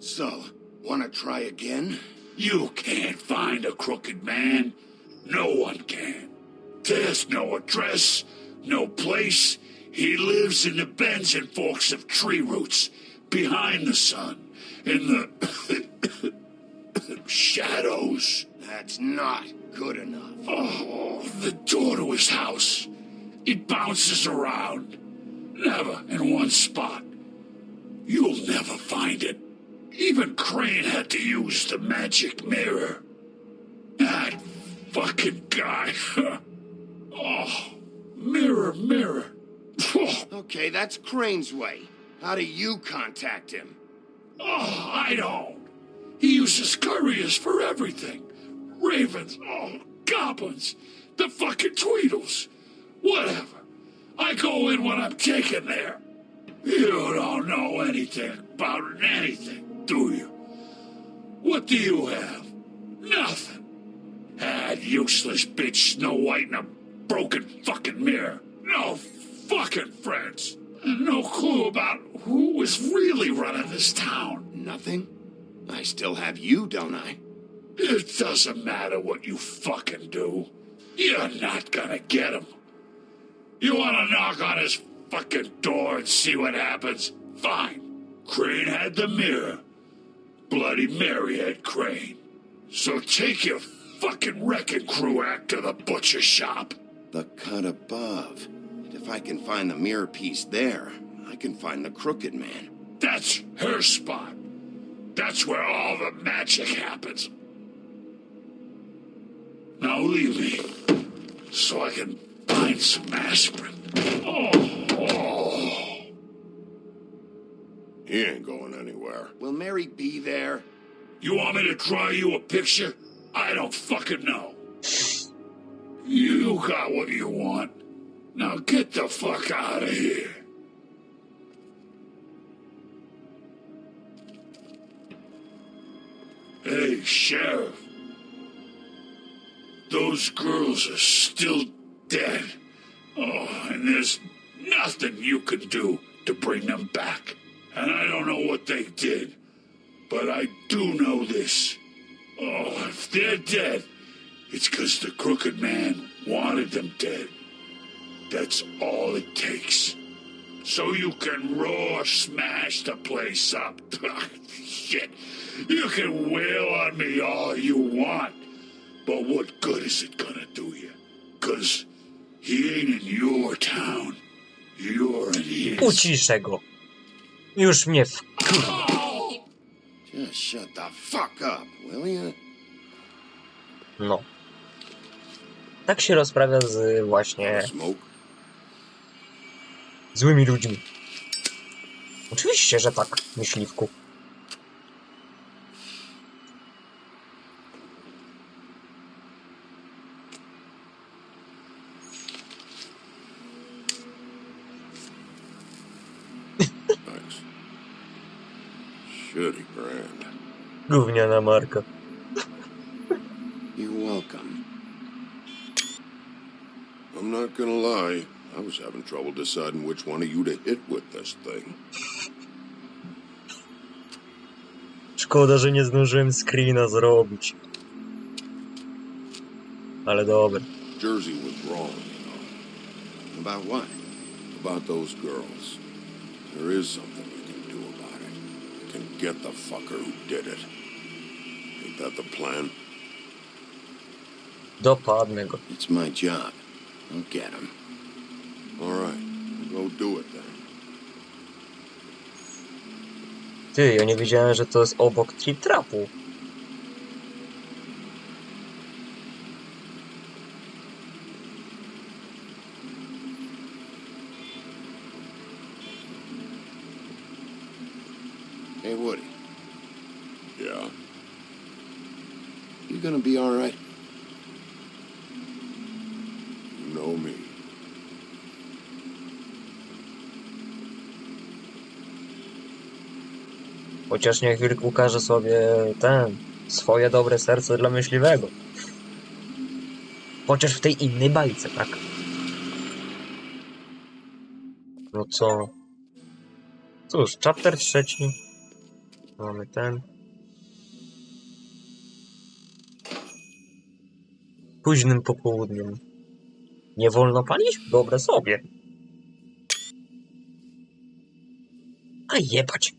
So, wanna try again? You can't find a crooked man. No one can. There's no address, no place. He lives in the bends and forks of tree roots, behind the sun, in the shadows. That's not good enough. Oh, the door to his house. It bounces around. Never in one spot. You'll never find it. Even Crane had to use the magic mirror. That fucking guy. Oh, mirror, mirror. Okay, that's Crane's way. How do you contact him? Oh, I don't. He uses couriers for everything. Ravens, goblins, the fucking Tweedles. Whatever. I go in when I'm taken there. You don't know anything about anything, do you? What do you have? Nothing. That useless bitch Snow White and a broken fucking mirror. No fucking friends. And no clue about who was really running this town. Nothing? I still have you, don't I? It doesn't matter what you fucking do. You're not gonna get him. You wanna knock on his fucking door and see what happens? Fine. Crane had the mirror. Bloody Mary had Crane. So take your fucking wrecking crew act to the butcher shop. The cut above. And if I can find the mirror piece there, I can find the Crooked Man. That's her spot. That's where all the magic happens. Now leave me, so I can find some aspirin. He ain't going anywhere. Will Mary be there? You want me to draw you a picture? I don't fucking know. You got what you want. Now get the fuck out of here. Hey, Sheriff. Those girls are still dead. Oh, and there's nothing you can do to bring them back. And I don't know what they did, but I do know this. Oh, if they're dead, it's 'cause the Crooked Man wanted them dead. That's all it takes. So you can roar smash the place up. Shit, you can wail on me all you want, but what good is it gonna do you? 'Cause he ain't in your town. You're in his. Uciszę go. Już mnie Just shut the fuck up, will you? No. Tak się rozprawia z właśnie złymi ludźmi. Oczywiście, że tak, myśliwku. Shitty brand. Gówniana marka. You're welcome. I'm not gonna lie. I was having trouble deciding which one of you to hit with this thing. Szkoda, że nie zdążyłem screena zrobić. Ale dobra. Jersey was wrong, you know. About what? About those girls. There is something you can do about it. You can get the fucker who did it. Ain't that the plan? Dopadnę go. It's my job. I'll get him. All right, go do it then. Ty, ja nie wiedziałem, że to jest obok trip-trapu. Hey, Woody. Yeah? You gonna be all right? You know me. Chociaż niech Wilk ukaże sobie swoje dobre serce dla myśliwego. Chociaż w tej innej bajce, tak? No co? Cóż, chapter 3. Mamy ten. Późnym popołudniem. Nie wolno palić? Dobre sobie. A jebać.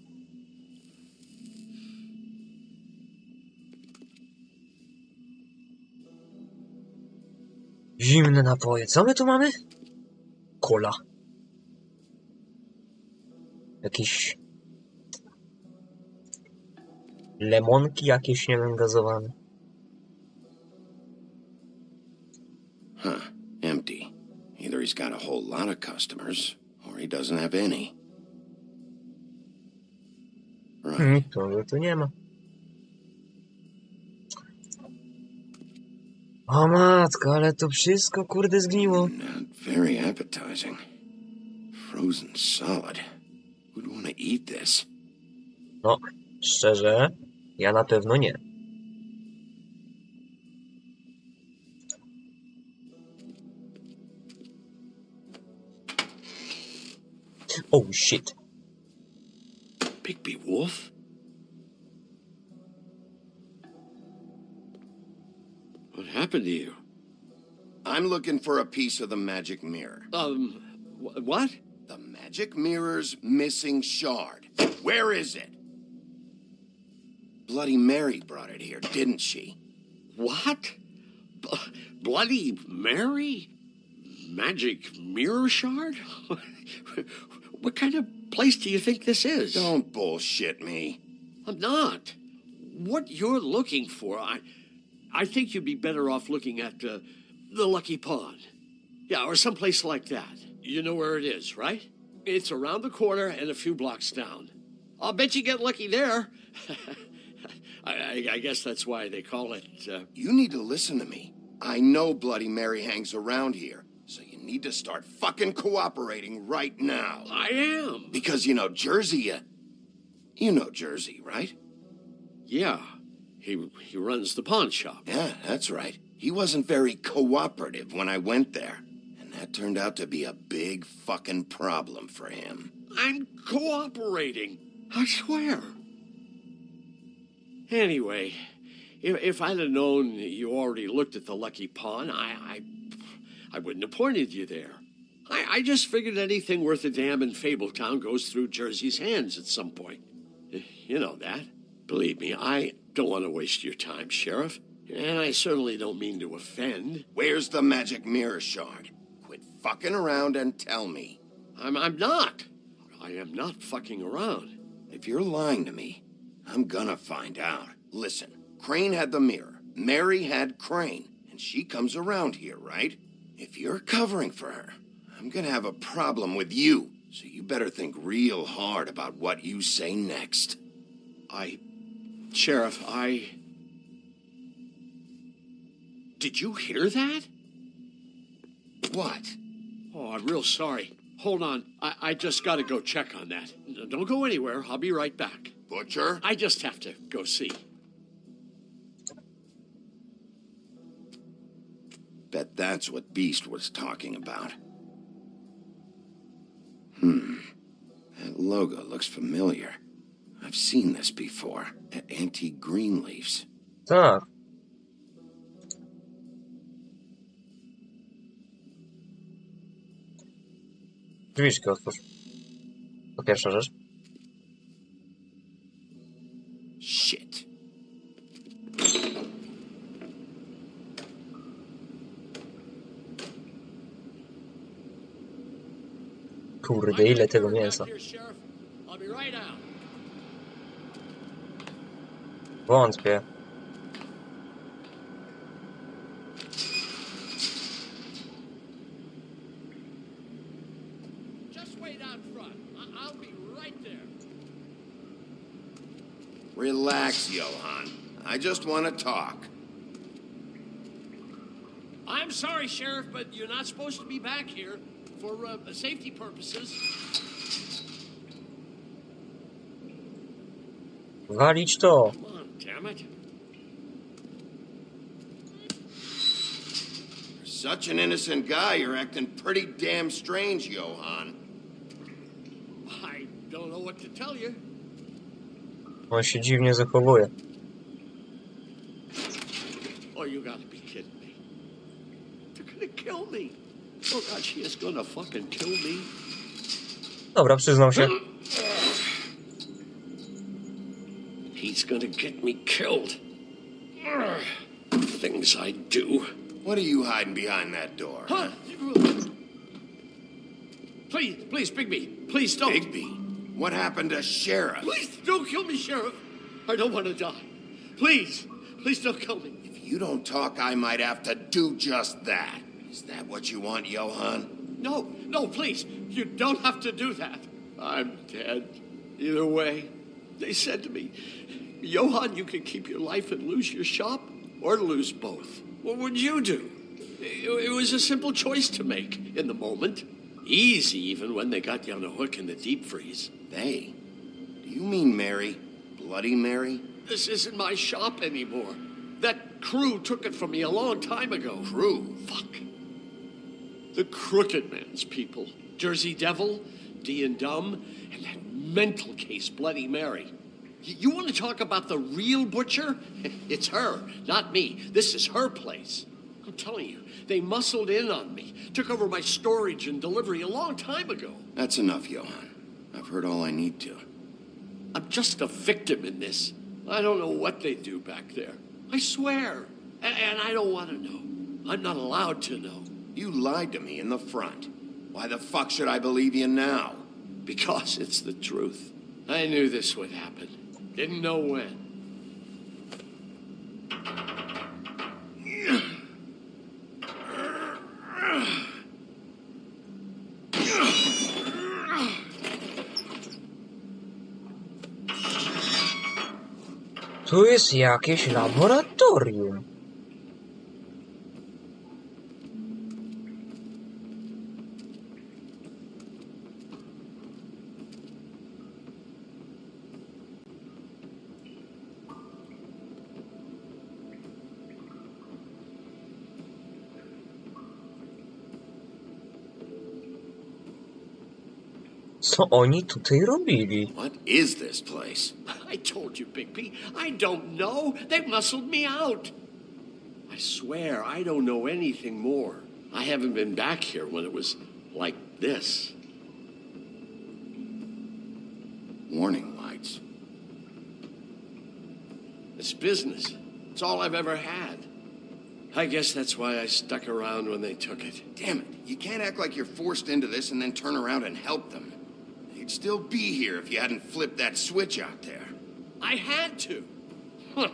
Zimne napoje. Co my tu mamy? Cola. Jakieś... lemonki jakieś, nie wiem, gazowane. Huh. Empty. Either he's got a whole lot of customers, or he doesn't have any. Right. To nie ma. O matko, ale to wszystko kurde zgniło. Very appetizing. Frozen solid. Who'd want to eat this? No, szczerze, ja na pewno nie. Oh shit. Bigby Wolf? What happened to you? I'm looking for a piece of the magic mirror. What? The magic mirror's missing shard. Where is it? Bloody Mary brought it here, didn't she? What? Bloody Mary? Magic mirror shard? What kind of place do you think this is? Don't bullshit me. I'm not. What you're looking for, I think you'd be better off looking at the Lucky Pond. Yeah, or someplace like that. You know where it is, right? It's around the corner and a few blocks down. I'll bet you get lucky there. I guess that's why they call it... You need to listen to me. I know Bloody Mary hangs around here, so you need to start fucking cooperating right now. I am. Because you know Jersey, you know Jersey, right? Yeah. He runs the pawn shop. Yeah, that's right. He wasn't very cooperative when I went there. And that turned out to be a big fucking problem for him. I'm cooperating. I swear. Anyway, if I'd have known you already looked at the Lucky Pawn, I wouldn't have pointed you there. I just figured anything worth a damn in Fabletown goes through Jersey's hands at some point. You know that. Believe me, I don't want to waste your time, Sheriff. And I certainly don't mean to offend. Where's the magic mirror shard? Quit fucking around and tell me. I'm not. I am not fucking around. If you're lying to me, I'm gonna find out. Listen, Crane had the mirror. Mary had Crane. And she comes around here, right? If you're covering for her, I'm gonna have a problem with you. So you better think real hard about what you say next. Sheriff, Did you hear that? What? Oh, I'm real sorry. Hold on. I just gotta go check on that. Don't go anywhere. I'll be right back. Butcher? I just have to go see. Bet that's what Beast was talking about. That logo looks familiar. I've seen this before. At Antique Greenleaf's. Tak. Drzwiczki otwórz. To pierwsza rzecz. Shit. Kurde, ile tego mięsa. Wątpię. Relax, Johan. I just want to talk. I'm sorry, Sheriff, but you're not supposed to be back here for safety purposes. Walić to. Come on, damn it. For such an innocent guy, you're acting pretty damn strange, Johan. I don't know what to tell you. On się dziwnie zachowuje. Oh, you gotta be kidding me. They're gonna kill me. Oh God, she is gonna fucking kill me. Dobra, przyznał się. He's gonna get me killed. Things I do. What are you hiding behind that door? Huh? Please, Bigby, please don't. Bigby? What happened to Sheriff? Please don't kill me, Sheriff. I don't want to die. Please, please don't kill me. If you don't talk, I might have to do just that. Is that what you want, Johann? No, no, please. You don't have to do that. I'm dead. Either way. They said to me, Johann, you can keep your life and lose your shop, or lose both. What would you do? It was a simple choice to make in the moment. Easy, even when they got you on a hook in the deep freeze. They? Do you mean Mary? Bloody Mary? This isn't my shop anymore. That crew took it from me a long time ago. Crew? Fuck. The Crooked Man's people. Jersey Devil, D and Dumb, and that mental case, Bloody Mary. You want to talk about the real butcher? It's her, not me. This is her place. I'm telling you, they muscled in on me, took over my storage and delivery a long time ago. That's enough, Johann. I've heard all I need to. I'm just a victim in this. I don't know what they do back there. I swear. And I don't want to know. I'm not allowed to know. You lied to me in the front. Why the fuck should I believe you now? Because it's the truth. I knew this would happen. Didn't know when. Tu jest jakieś laboratorium. Co oni tutaj robili? What is this place? I told you, Bigby. I don't know. They muscled me out. I swear I don't know anything more. I haven't been back here when it was like this. Warning lights. It's business. It's all I've ever had. I guess that's why I stuck around when they took it. Damn it. You can't act like you're forced into this and then turn around and help them. You'd still be here if you hadn't flipped that switch out there. I had to. Huh.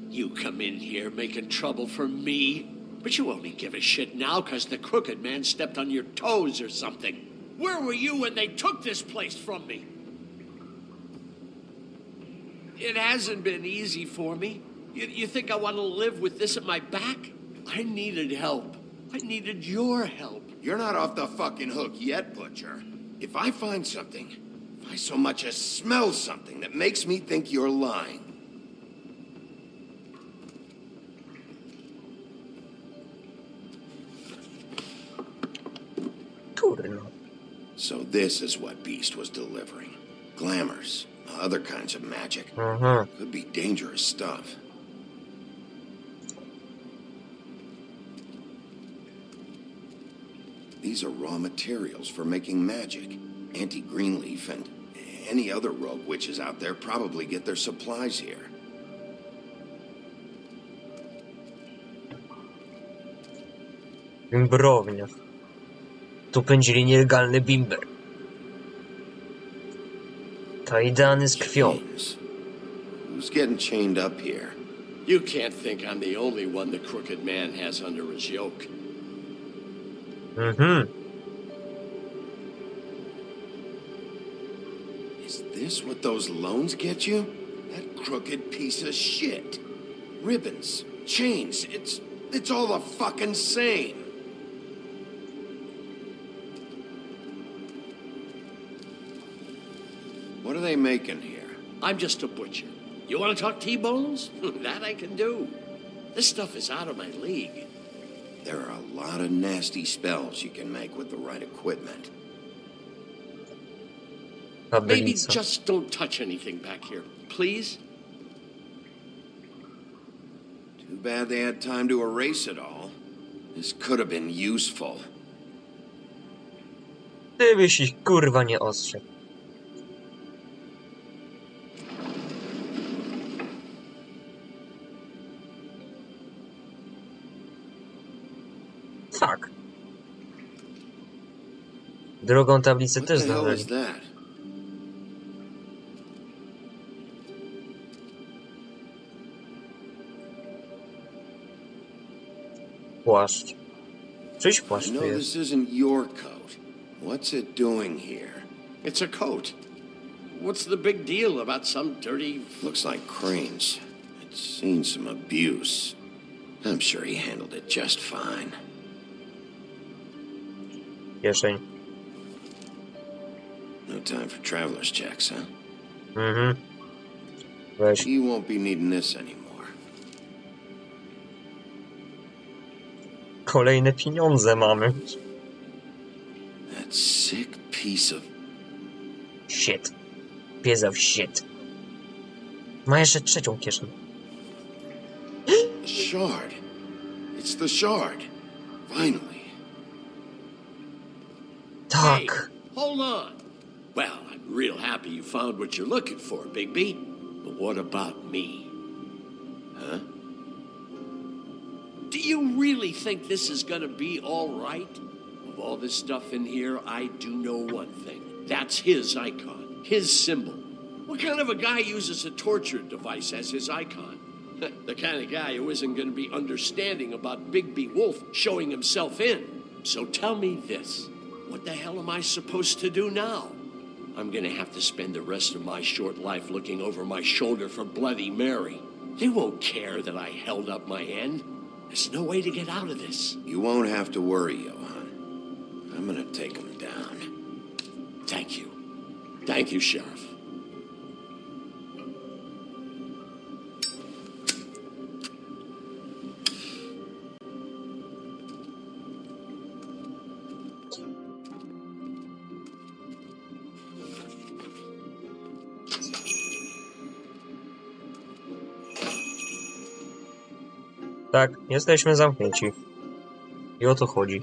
You come in here making trouble for me, but you only give a shit now because the Crooked Man stepped on your toes or something. Where were you when they took this place from me? It hasn't been easy for me. You think I want to live with this at my back? I needed help. I needed your help. You're not off the fucking hook yet, Butcher. If I find something, if I so much as smell something that makes me think you're lying. So this is what Beast was delivering. Glamours, other kinds of magic. Could be dangerous stuff. These are raw materials for making magic. Auntie Greenleaf and any other rogue witches out there probably get their supplies here. Bimbrownia. Tu pędzili nielegalny bimber. Kajdany z krwią. Who's getting chained up here? You can't think I'm the only one the Crooked Man has under his yoke. Is this what those loans get you? That crooked piece of shit. Ribbons, chains, it's all the fucking same. What are they making here? I'm just a butcher. You want to talk T-bones? That I can do. This stuff is out of my league. There are a lot of nasty spells you can make with the right equipment. Maybe just don't touch anything back here, please? Too bad they had time to erase it all. This could have been useful. Ty byś ich kurwa nie ostrzegł. Tak. Drugą tablicę też znaleźli. płaszcz. Czyś płaszcz I tu know jest. this isn't your coat. What's it doing here? It's a coat. What's the big deal about some dirty... Looks like Crane's. It's seen some abuse. I'm sure he handled it just fine. Kieszeń. No time for traveler's checks, huh? Mhm. Weź. You won't be needing this anymore. Kolejne pieniądze mamy. That sick piece of... Shit. Piece of shit. Ma jeszcze trzecią kieszeń. The shard. It's the shard. Finally. Tak. Hey, hold on. Well, I'm real happy you found what you're looking for, Bigby. But what about me? Huh? Do you really think this is gonna be all right? Of all this stuff in here, I do know one thing. That's his icon, his symbol. What kind of a guy uses a torture device as his icon? The kind of guy who isn't gonna be understanding about Bigby Wolf showing himself in. So tell me this. What the hell am I supposed to do now? I'm gonna have to spend the rest of my short life looking over my shoulder for Bloody Mary. They won't care that I held up my end. There's no way to get out of this. You won't have to worry, Johan. I'm gonna take him down. Thank you. Thank you, Sheriff. Tak, jesteśmy zamknięci. I o to chodzi.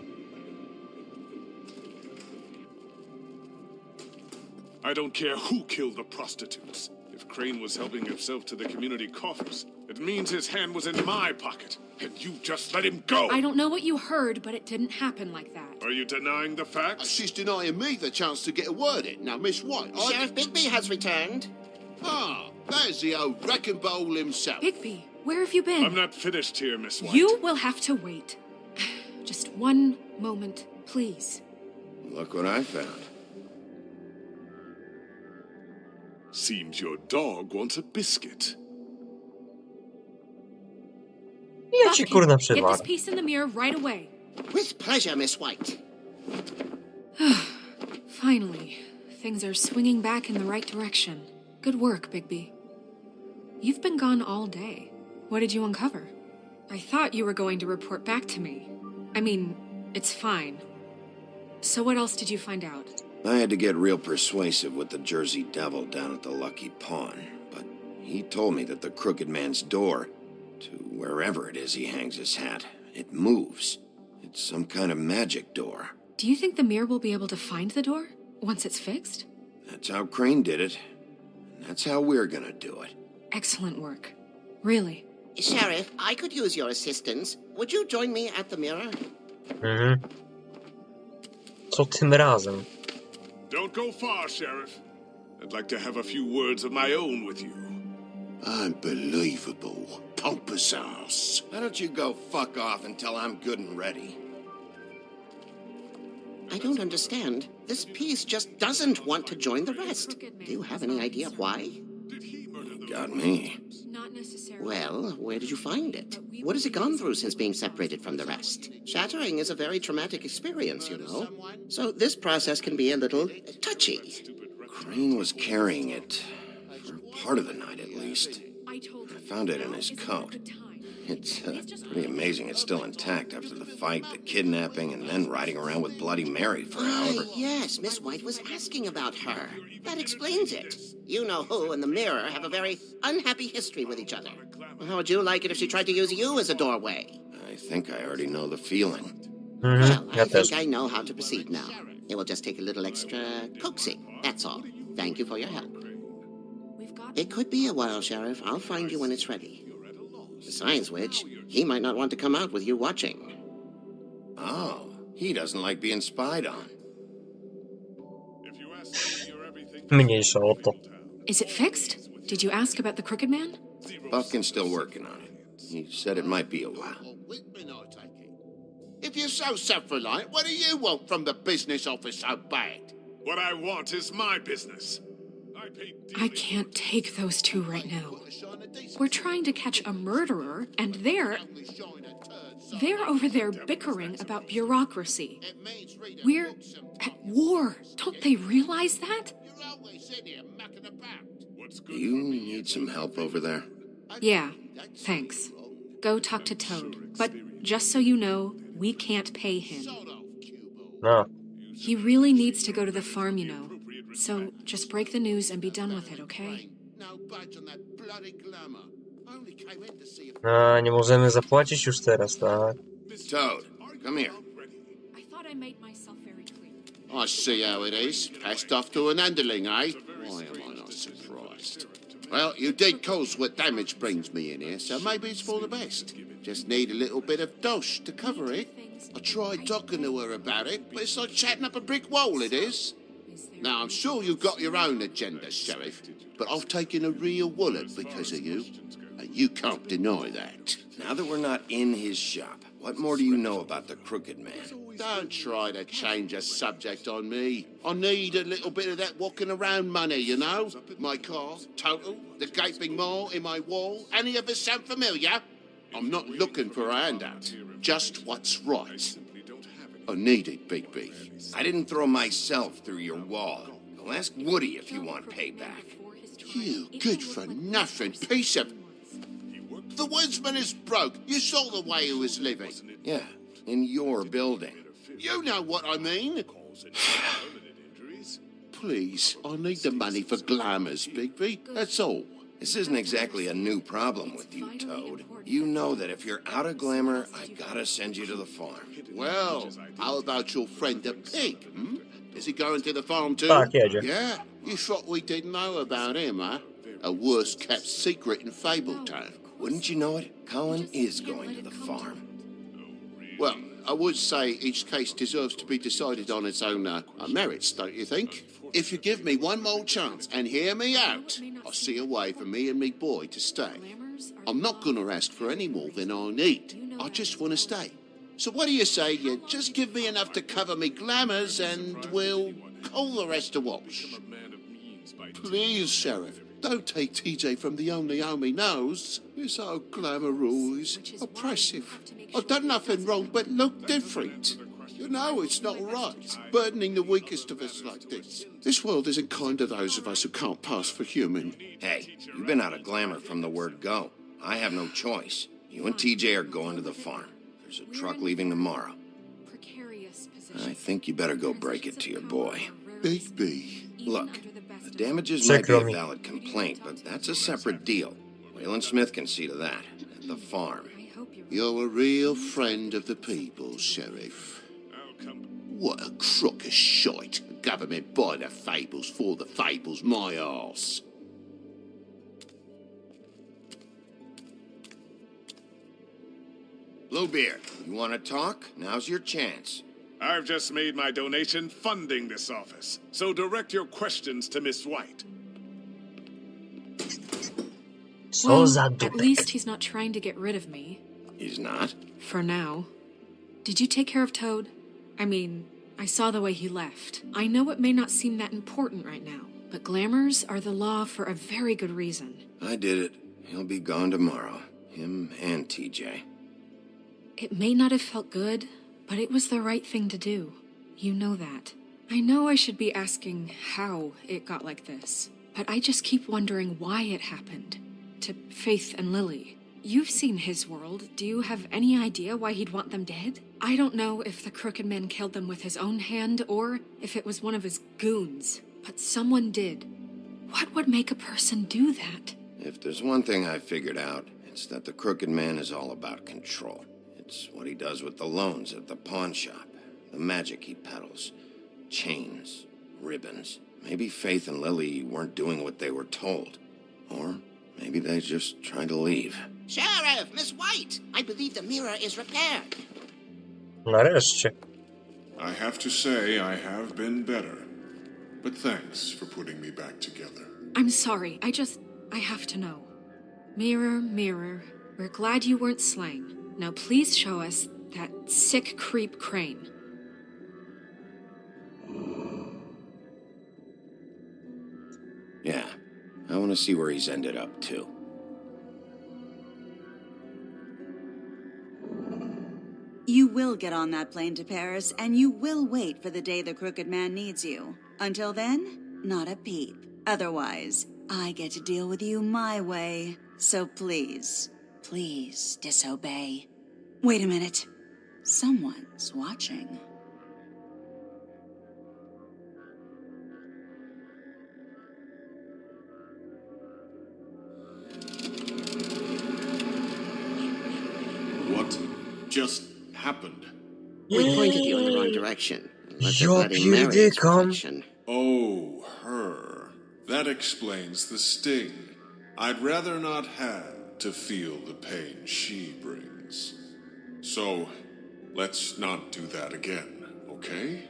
I don't care who killed the prostitutes. If Crane was helping himself to the community coffers, it means his hand was in my pocket, and you just let him go! I don't know what you heard, but it didn't happen like that. Are you denying the facts? She's denying me the chance to get a word in. Now, Miss White, Sheriff Bigby has returned. Ah, there's the old wrecking bowl himself. Bigby, where have you been? I'm not finished here, Miss White. You will have to wait. Just one moment, please. Look what I found. Seems your dog wants a biscuit. Ja ci kurna Get przywalę. this piece in the mirror right away. With pleasure, Miss White. Finally, things are swinging back in the right direction. Good work, Bigby. You've been gone all day. What did you uncover? I thought you were going to report back to me. I mean, it's fine. So what else did you find out? I had to get real persuasive with the Jersey Devil down at the Lucky Pawn, but he told me that the Crooked Man's door, to wherever it is he hangs his hat, it moves. It's some kind of magic door. Do you think the mirror will be able to find the door once it's fixed? That's how Crane did it, and that's how we're gonna do it. Excellent work. Really. Sheriff, I could use your assistance. Would you join me at the mirror? Mhm. Co tym razem? Don't go far, Sheriff. I'd like to have a few words of my own with you. Unbelievable. Pompous ass. Why don't you go fuck off until I'm good and ready? I don't understand. This piece just doesn't want to join the rest. Do you have any idea why? Got me. Not necessarily. Well, where did you find it? What has it gone through since being separated from the rest? Shattering is a very traumatic experience, you know. So this process can be a little touchy. Crane was carrying it, for part of the night at least. I told I found it in his coat. It's pretty amazing it's still intact after the fight, the kidnapping, and then riding around with Bloody Mary for however... Yes, Miss White was asking about her. That explains it. You know who and the mirror have a very unhappy history with each other. How would you like it if she tried to use you as a doorway? I think I already know the feeling. Well, I think I know how to proceed now. It will just take a little extra coaxing, that's all. Thank you for your help. It could be a while, Sheriff. I'll find you when it's ready. Besides which, he might not want to come out with you watching. Oh, he doesn't like being spied on. Mniejsza o to. Is it fixed? Did you ask about the Crooked Man? Buffkin's still working on it. He said it might be a while. If you're so self-reliant, what do you want from the business office so bad? What I want is my business. I can't take those two right now. We're trying to catch a murderer, and they're over there bickering about bureaucracy. We're at war. Don't they realize that? Do you need some help over there? Yeah, thanks. Go talk to Toad. But just so you know, we can't pay him. No. He really needs to go to the farm, you know. So just break the news and be done with it, okay? Nie możemy zapłacić już teraz, tak? Toad, come here. I thought I made myself very clear. I see how it is. Passed off to an underling, eh? Why am I not surprised? Well, you did cause what damage brings me in here, so maybe it's for the best. Just need a little bit of dosh to cover it. I tried talking to her about it, but it's like chatting up a brick wall, it is. Now, I'm sure you've got your own agenda, Sheriff, but I've taken a real wallet because of you, and you can't deny that. Now that we're not in his shop, what more do you know about the Crooked Man? Don't try to change a subject on me. I need a little bit of that walking around money, you know? My car, total, the gaping maw in my wall. Any of us sound familiar? I'm not looking for a handout. Just what's right. I need it, Big B. I didn't throw myself through your wall. Go ask Woody if you want payback. You good-for-nothing piece of... The woodsman is broke. You saw the way he was living. Yeah, in your building. You know what I mean. Please, I need the money for glamours, Bigby. That's all. This isn't exactly a new problem with you, Toad. You know that if you're out of glamour, I gotta send you to the farm. Well, how about your friend the pig, hmm? Is he going to the farm too? Yeah? You thought we didn't know about him, huh? A worst-kept secret in Fabletown. Wouldn't you know it? Colin is going to the farm. Well, I would say each case deserves to be decided on its own merits, don't you think? If you give me one more chance and hear me out, I'll see a way for me and me boy to stay. I'm not going to ask for any more than I need. I just want to stay. So what do you say you just give me enough to cover me glamours and we'll call the rest a wash? Please, Sheriff, don't take TJ from the only home he knows. You're so glamorous, oppressive. I've done nothing wrong but look different. You know it's not right, burdening the weakest of us like this. This world isn't kind to those of us who can't pass for human. Hey, you've been out of glamour from the word go. I have no choice. You and TJ are going to the farm. There's a truck leaving tomorrow. I think you better go break it to your boy. Big B. Look, the damages might be a valid complaint, but that's a separate deal. Waylon Smith can see to that, at the farm. You're a real friend of the people, Sheriff. What a crock of shite. The government by the fables, for the fables, my arse. Bluebeard, you want to talk? Now's your chance. I've just made my donation funding this office, so direct your questions to Miss White. Well, at least he's not trying to get rid of me. He's not? For now. Did you take care of Toad? I mean, I saw the way he left. I know it may not seem that important right now, but glamours are the law for a very good reason. I did it. He'll be gone tomorrow. Him and TJ. It may not have felt good, but it was the right thing to do. You know that. I know I should be asking how it got like this, but I just keep wondering why it happened. To Faith and Lily. You've seen his world. Do you have any idea why he'd want them dead? I don't know if the Crooked Man killed them with his own hand or if it was one of his goons, but someone did. What would make a person do that? If there's one thing I figured out, it's that the Crooked Man is all about control. It's what he does with the loans at the pawn shop, the magic he peddles, chains, ribbons. Maybe Faith and Lily weren't doing what they were told, or maybe they just tried to leave. Sheriff, Miss White, I believe the mirror is repaired. Nareszcie. I have to say I have been better, but thanks for putting me back together. I'm sorry, I have to know. Mirror, mirror, we're glad you weren't slain. Now please show us That sick creep Crane. Yeah, I want to see where he's ended up, too. You will get on that plane to Paris, and you will wait for the day the Crooked Man needs you. Until then, not a peep. Otherwise, I get to deal with you my way. So please, please disobey. Wait a minute. Someone's watching. What just happened? We pointed you in the wrong direction. Let the Bloody Mary's reflection. Oh, her. That explains the sting. I'd rather not have to feel the pain she brings. So, let's not do that again, okay?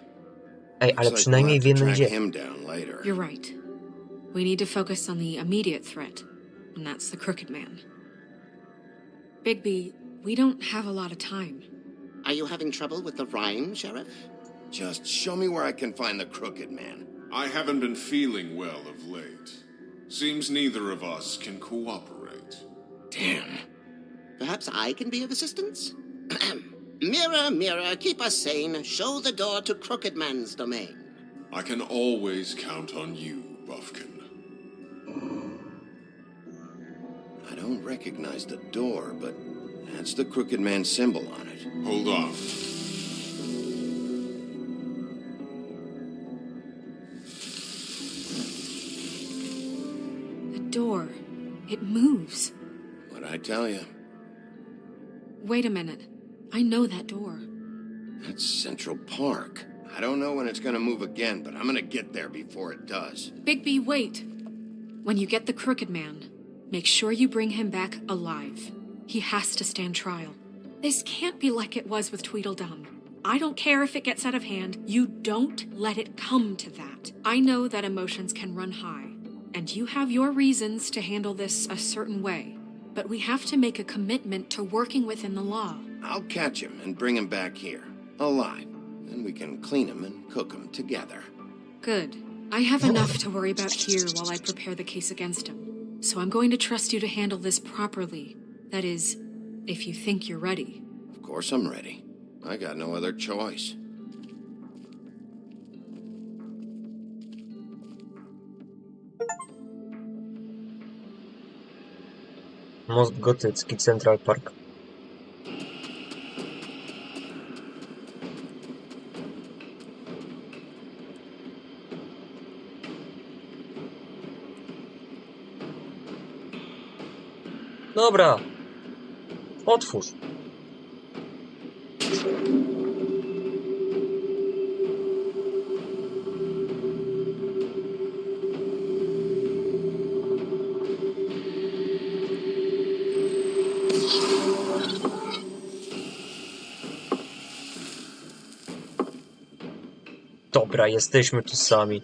Ej, ale przynajmniej wiemy gdzie. You're right. We need to focus on the immediate threat, and that's the Crooked Man. Bigby, we don't have a lot of time. Are you having trouble with the rhyme, Sheriff? Just show me where I can find the Crooked Man. I haven't been feeling well of late. Seems neither of us can cooperate. Damn. Perhaps I can be of assistance? Mirror, mirror, keep us sane. Show the door to Crooked Man's domain. I can always count on you, Buffkin. I don't recognize the door, but that's the Crooked Man symbol on it. Hold on. The door. It moves. What'd I tell you? Wait a minute. I know that door. That's Central Park. I don't know when it's gonna move again, but I'm gonna get there before it does. Bigby, wait. When you get the Crooked Man, make sure you bring him back alive. He has to stand trial. This can't be like it was with Tweedledum. I don't care if it gets out of hand. You don't let it come to that. I know that emotions can run high, and you have your reasons to handle this a certain way. But we have to make a commitment to working within the law. I'll catch him and bring him back here, alive. Then we can clean him and cook him together. Good. I have enough to worry about here while I prepare the case against him. So I'm going to trust you to handle this properly. That is, if you think you're ready. Of course I'm ready. I got no other choice. Most gotycki, Central Park. Dobra. Otwórz. Dobra, jesteśmy tu sami.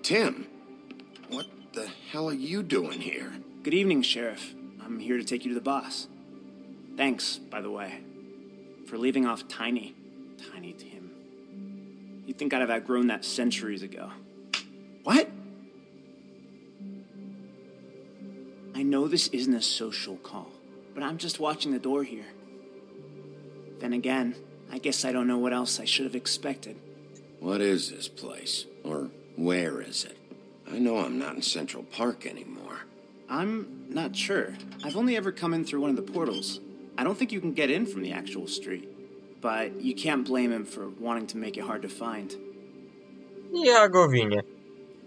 Tim, what the hell are you doing here? Good evening, Sheriff. I'm here to take you to the boss. Thanks, by the way, for leaving off Tiny Tim. You'd think I'd have outgrown that centuries ago. What? I know this isn't a social call, but I'm just watching the door here. Then again, I guess I don't know what else I should have expected. What is this place? Or where is it? I know I'm not in Central Park anymore. I'm not sure. I've only ever come in through one of the portals. I don't think you can get in from the actual street. But you can't blame him for wanting to make it hard to find. Ja go winię.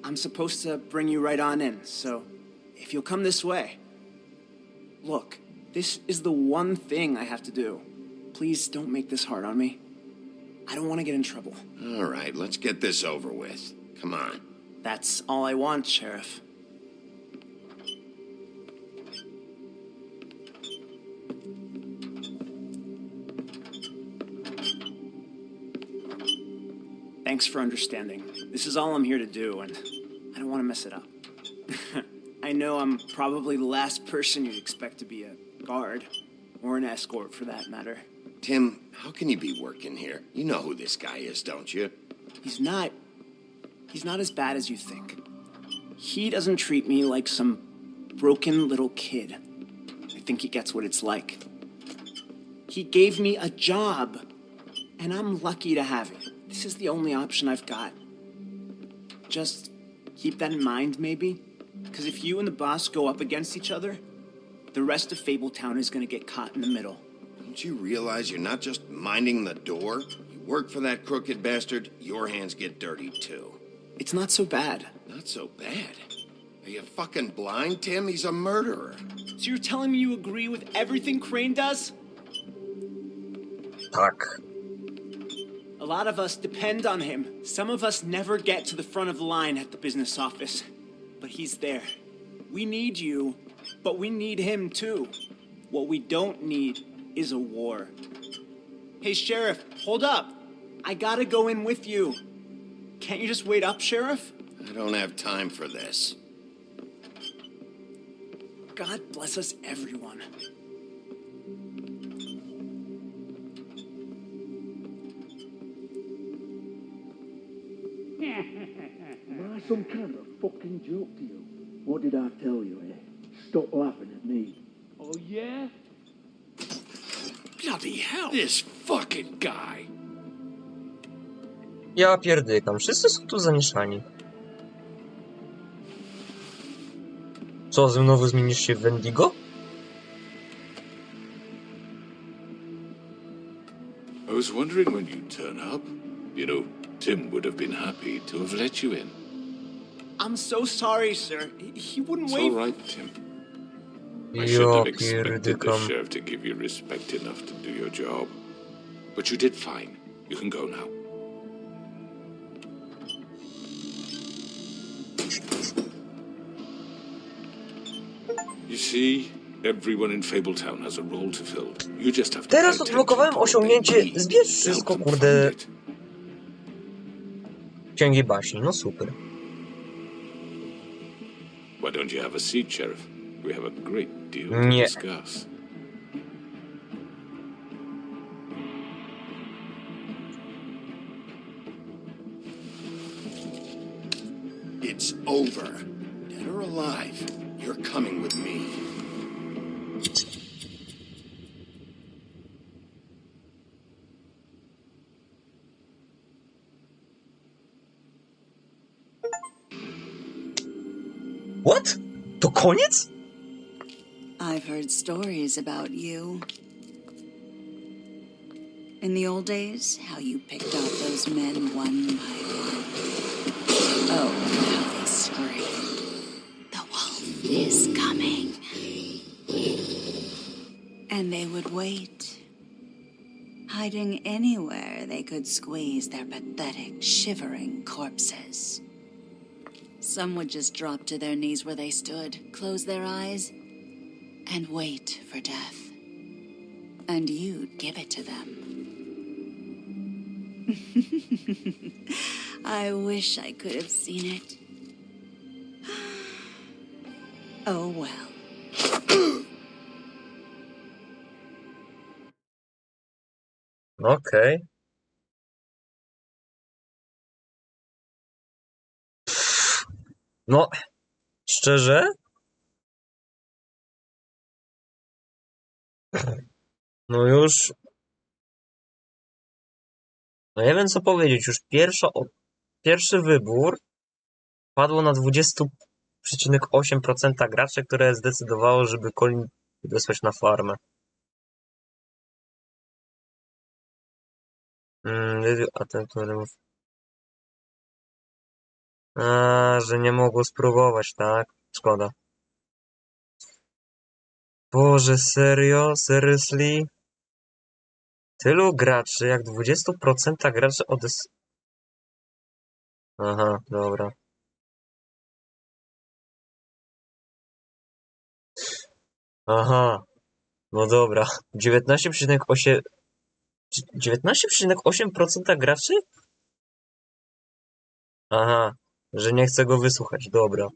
I'm supposed to bring you right on in, so if you'll come this way. Look, this is the one thing I have to do. Please don't make this hard on me. I don't want to get in trouble. All right, let's get this over with. Come on. That's all I want, Sheriff. Thanks for understanding. This is all I'm here to do, and I don't want to mess it up. I know I'm probably the last person you'd expect to be a guard, or an escort for that matter. Tim, how can you be working here? You know who this guy is, don't you? He's not as bad as you think. He doesn't treat me like some broken little kid. I think he gets what it's like. He gave me a job, and I'm lucky to have it. This is the only option I've got. Just keep that in mind, maybe? Because if you and the boss go up against each other, the rest of Fabletown is going to get caught in the middle. Don't you realize you're not just minding the door? You work for that crooked bastard, your hands get dirty too. It's not so bad. Not so bad? Are you fucking blind, Tim? He's a murderer. So you're telling me you agree with everything Crane does? Tak. A lot of us depend on him. Some of us never get to the front of the line at the business office. But he's there. We need you, but we need him too. What we don't need is a war. Hey, Sheriff, hold up. I gotta go in with you. Can't you just wait up, Sheriff? I don't have time for this. God bless us, everyone. Am I some kind of fucking joke to you? What did I tell you, eh? Stop laughing at me. Oh, yeah? Bloody hell! This fucking guy! Ja pierdykam. Wszyscy są tu zamieszani. Co, znowu zmienisz się w Wendigo? I was wondering when you'd turn up. You know, Tim would have been happy to have let you in. I'm so sorry, sir. He wouldn't It's wait. all right, Tim. I shouldn't have expected the sheriff to give you respect enough to do your job. But you did fine. You can go now. You see, everyone in Fabletown has a role to fill. You just have to Teraz odblokowałem osiągnięcie. Zbierz wszystko, kurde. Księgi baśni, no super. Why don't you have a seat, Sheriff? We have a great deal to Nie. discuss. It's over. Dead or alive, you're coming with me. What? To koniec? I've heard stories about you. In the old days, how you picked off those men one by one. Oh, how they screamed. The wolf is coming. And they would wait, hiding anywhere they could squeeze their pathetic, shivering corpses. Some would just drop to their knees where they stood, close their eyes, and wait for death. And you'd give it to them. I wish I could have seen it. Oh well. Okej. No, szczerze? No już... No nie wiem co powiedzieć, już pierwszy wybór padło na 20,8% graczy, które zdecydowało, żeby Colin wysłać na farmę. Że nie mogło spróbować, tak? Szkoda. Boże, serio? Seriously? Tylu graczy, jak 20% graczy Aha, dobra. Aha, no dobra. 19,8% graczy? Aha, że nie chcę go wysłuchać, dobra.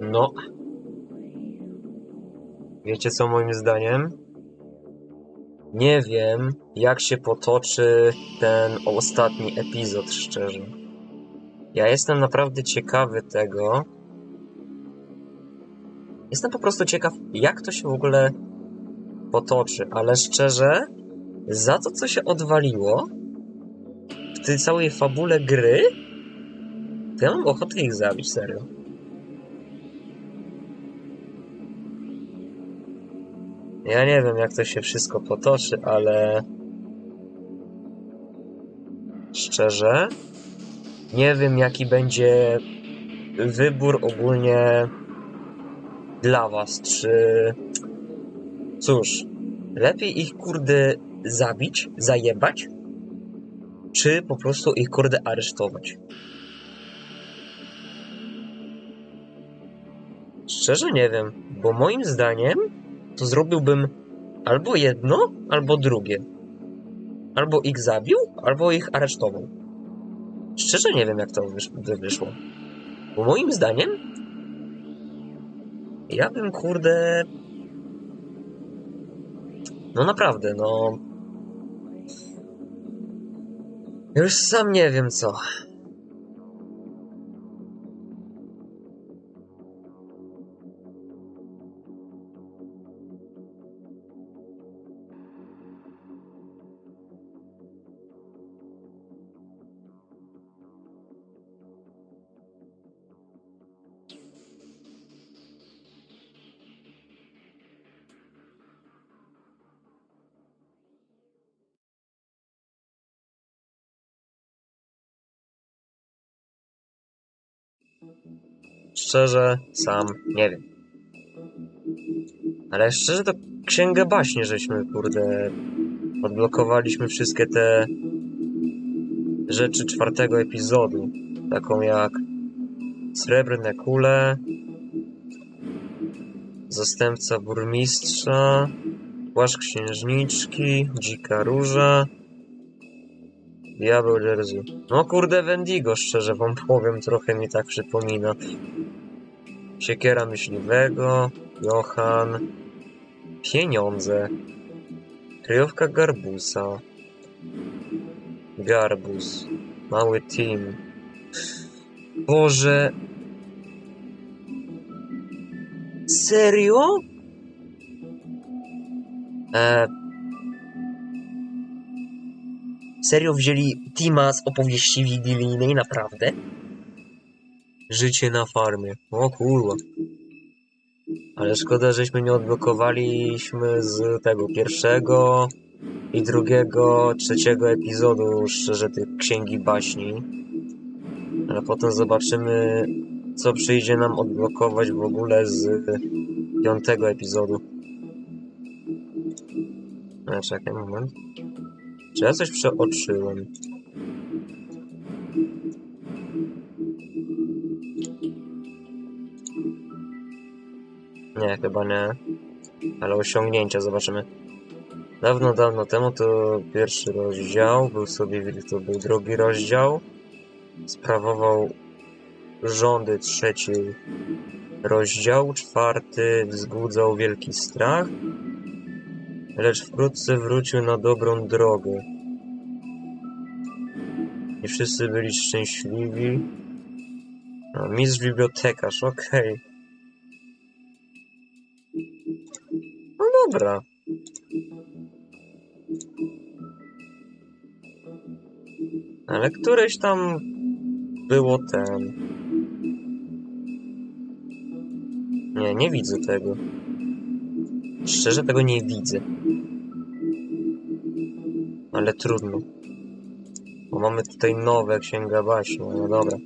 No. Wiecie co moim zdaniem? Nie wiem, jak się potoczy ten ostatni epizod, szczerze. Ja jestem naprawdę ciekawy tego. Jestem po prostu ciekaw, jak to się w ogóle potoczy, ale szczerze, za to, co się odwaliło w tej całej fabule gry, to ja mam ochotę ich zabić, serio. Ja nie wiem, jak to się wszystko potoczy, ale szczerze, nie wiem, jaki będzie wybór ogólnie dla was, czy... Cóż, lepiej ich, kurde, zabić, zajebać, czy po prostu ich, kurde, aresztować. Szczerze nie wiem, bo moim zdaniem to zrobiłbym albo jedno, albo drugie. Albo ich zabił, albo ich aresztował. Szczerze nie wiem, jak to wyszło. Bo moim zdaniem ja bym, kurde... No naprawdę, no... Już sam nie wiem co. Szczerze, sam nie wiem. Ale szczerze to Księgę Baśni żeśmy, kurde, odblokowaliśmy wszystkie te rzeczy 4. epizodu. Taką jak Srebrne Kule, Zastępca Burmistrza, Płaszcz Księżniczki, Dzika Róża, Diabeł Jerzy. No kurde, Wendigo, szczerze wam powiem, trochę mi tak przypomina. Siekiera Myśliwego, Johan, Pieniądze, Kryjówka Garbusa, Garbus, Mały Tim. Boże... Serio? Serio wzięli Tima z opowieści wigilijnej, naprawdę? Życie na farmie. O kurwa. Ale szkoda, żeśmy nie odblokowaliśmy z tego 1. i 2., 3. epizodu, szczerze, tej Księgi Baśni. Ale potem zobaczymy, co przyjdzie nam odblokować w ogóle z 5. epizodu. Czekaj, moment. Czy ja coś przeoczyłem? Nie, chyba nie. Ale osiągnięcia zobaczymy. Dawno, dawno temu to 1. rozdział. Był sobie wilk, to był 2. rozdział. Sprawował rządy 3. rozdział. 4. wzbudzał wielki strach. Lecz wkrótce wrócił na dobrą drogę. I wszyscy byli szczęśliwi. A, mistrz bibliotekarz, okej. No dobra. Ale któreś tam było ten... Nie, nie widzę tego. Szczerze tego nie widzę. Ale trudno. Bo mamy tutaj nowe Księga Baśni, no dobra.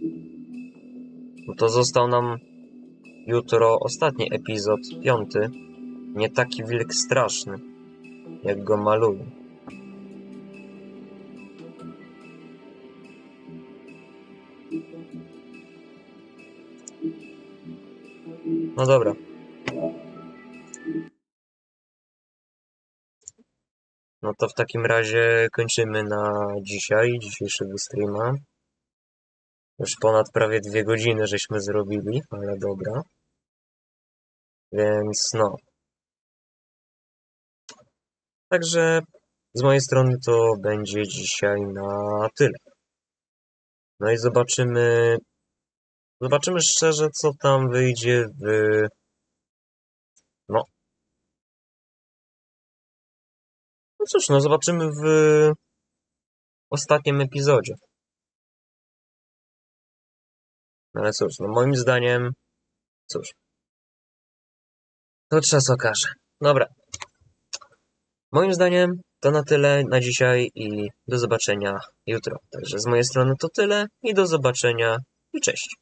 No to został nam jutro ostatni epizod, 5. Nie taki wilk straszny, jak go maluję. No dobra. no to w takim razie kończymy na dzisiejszego streama. Już ponad prawie 2 godziny żeśmy zrobili, ale dobra. Więc no. Także z mojej strony to będzie dzisiaj na tyle. No i zobaczymy szczerze, co tam wyjdzie no cóż, no zobaczymy w ostatnim epizodzie. Ale cóż, no moim zdaniem, to czas okaże. Dobra. Moim zdaniem to na tyle na dzisiaj i do zobaczenia jutro. Także z mojej strony to tyle i do zobaczenia i cześć.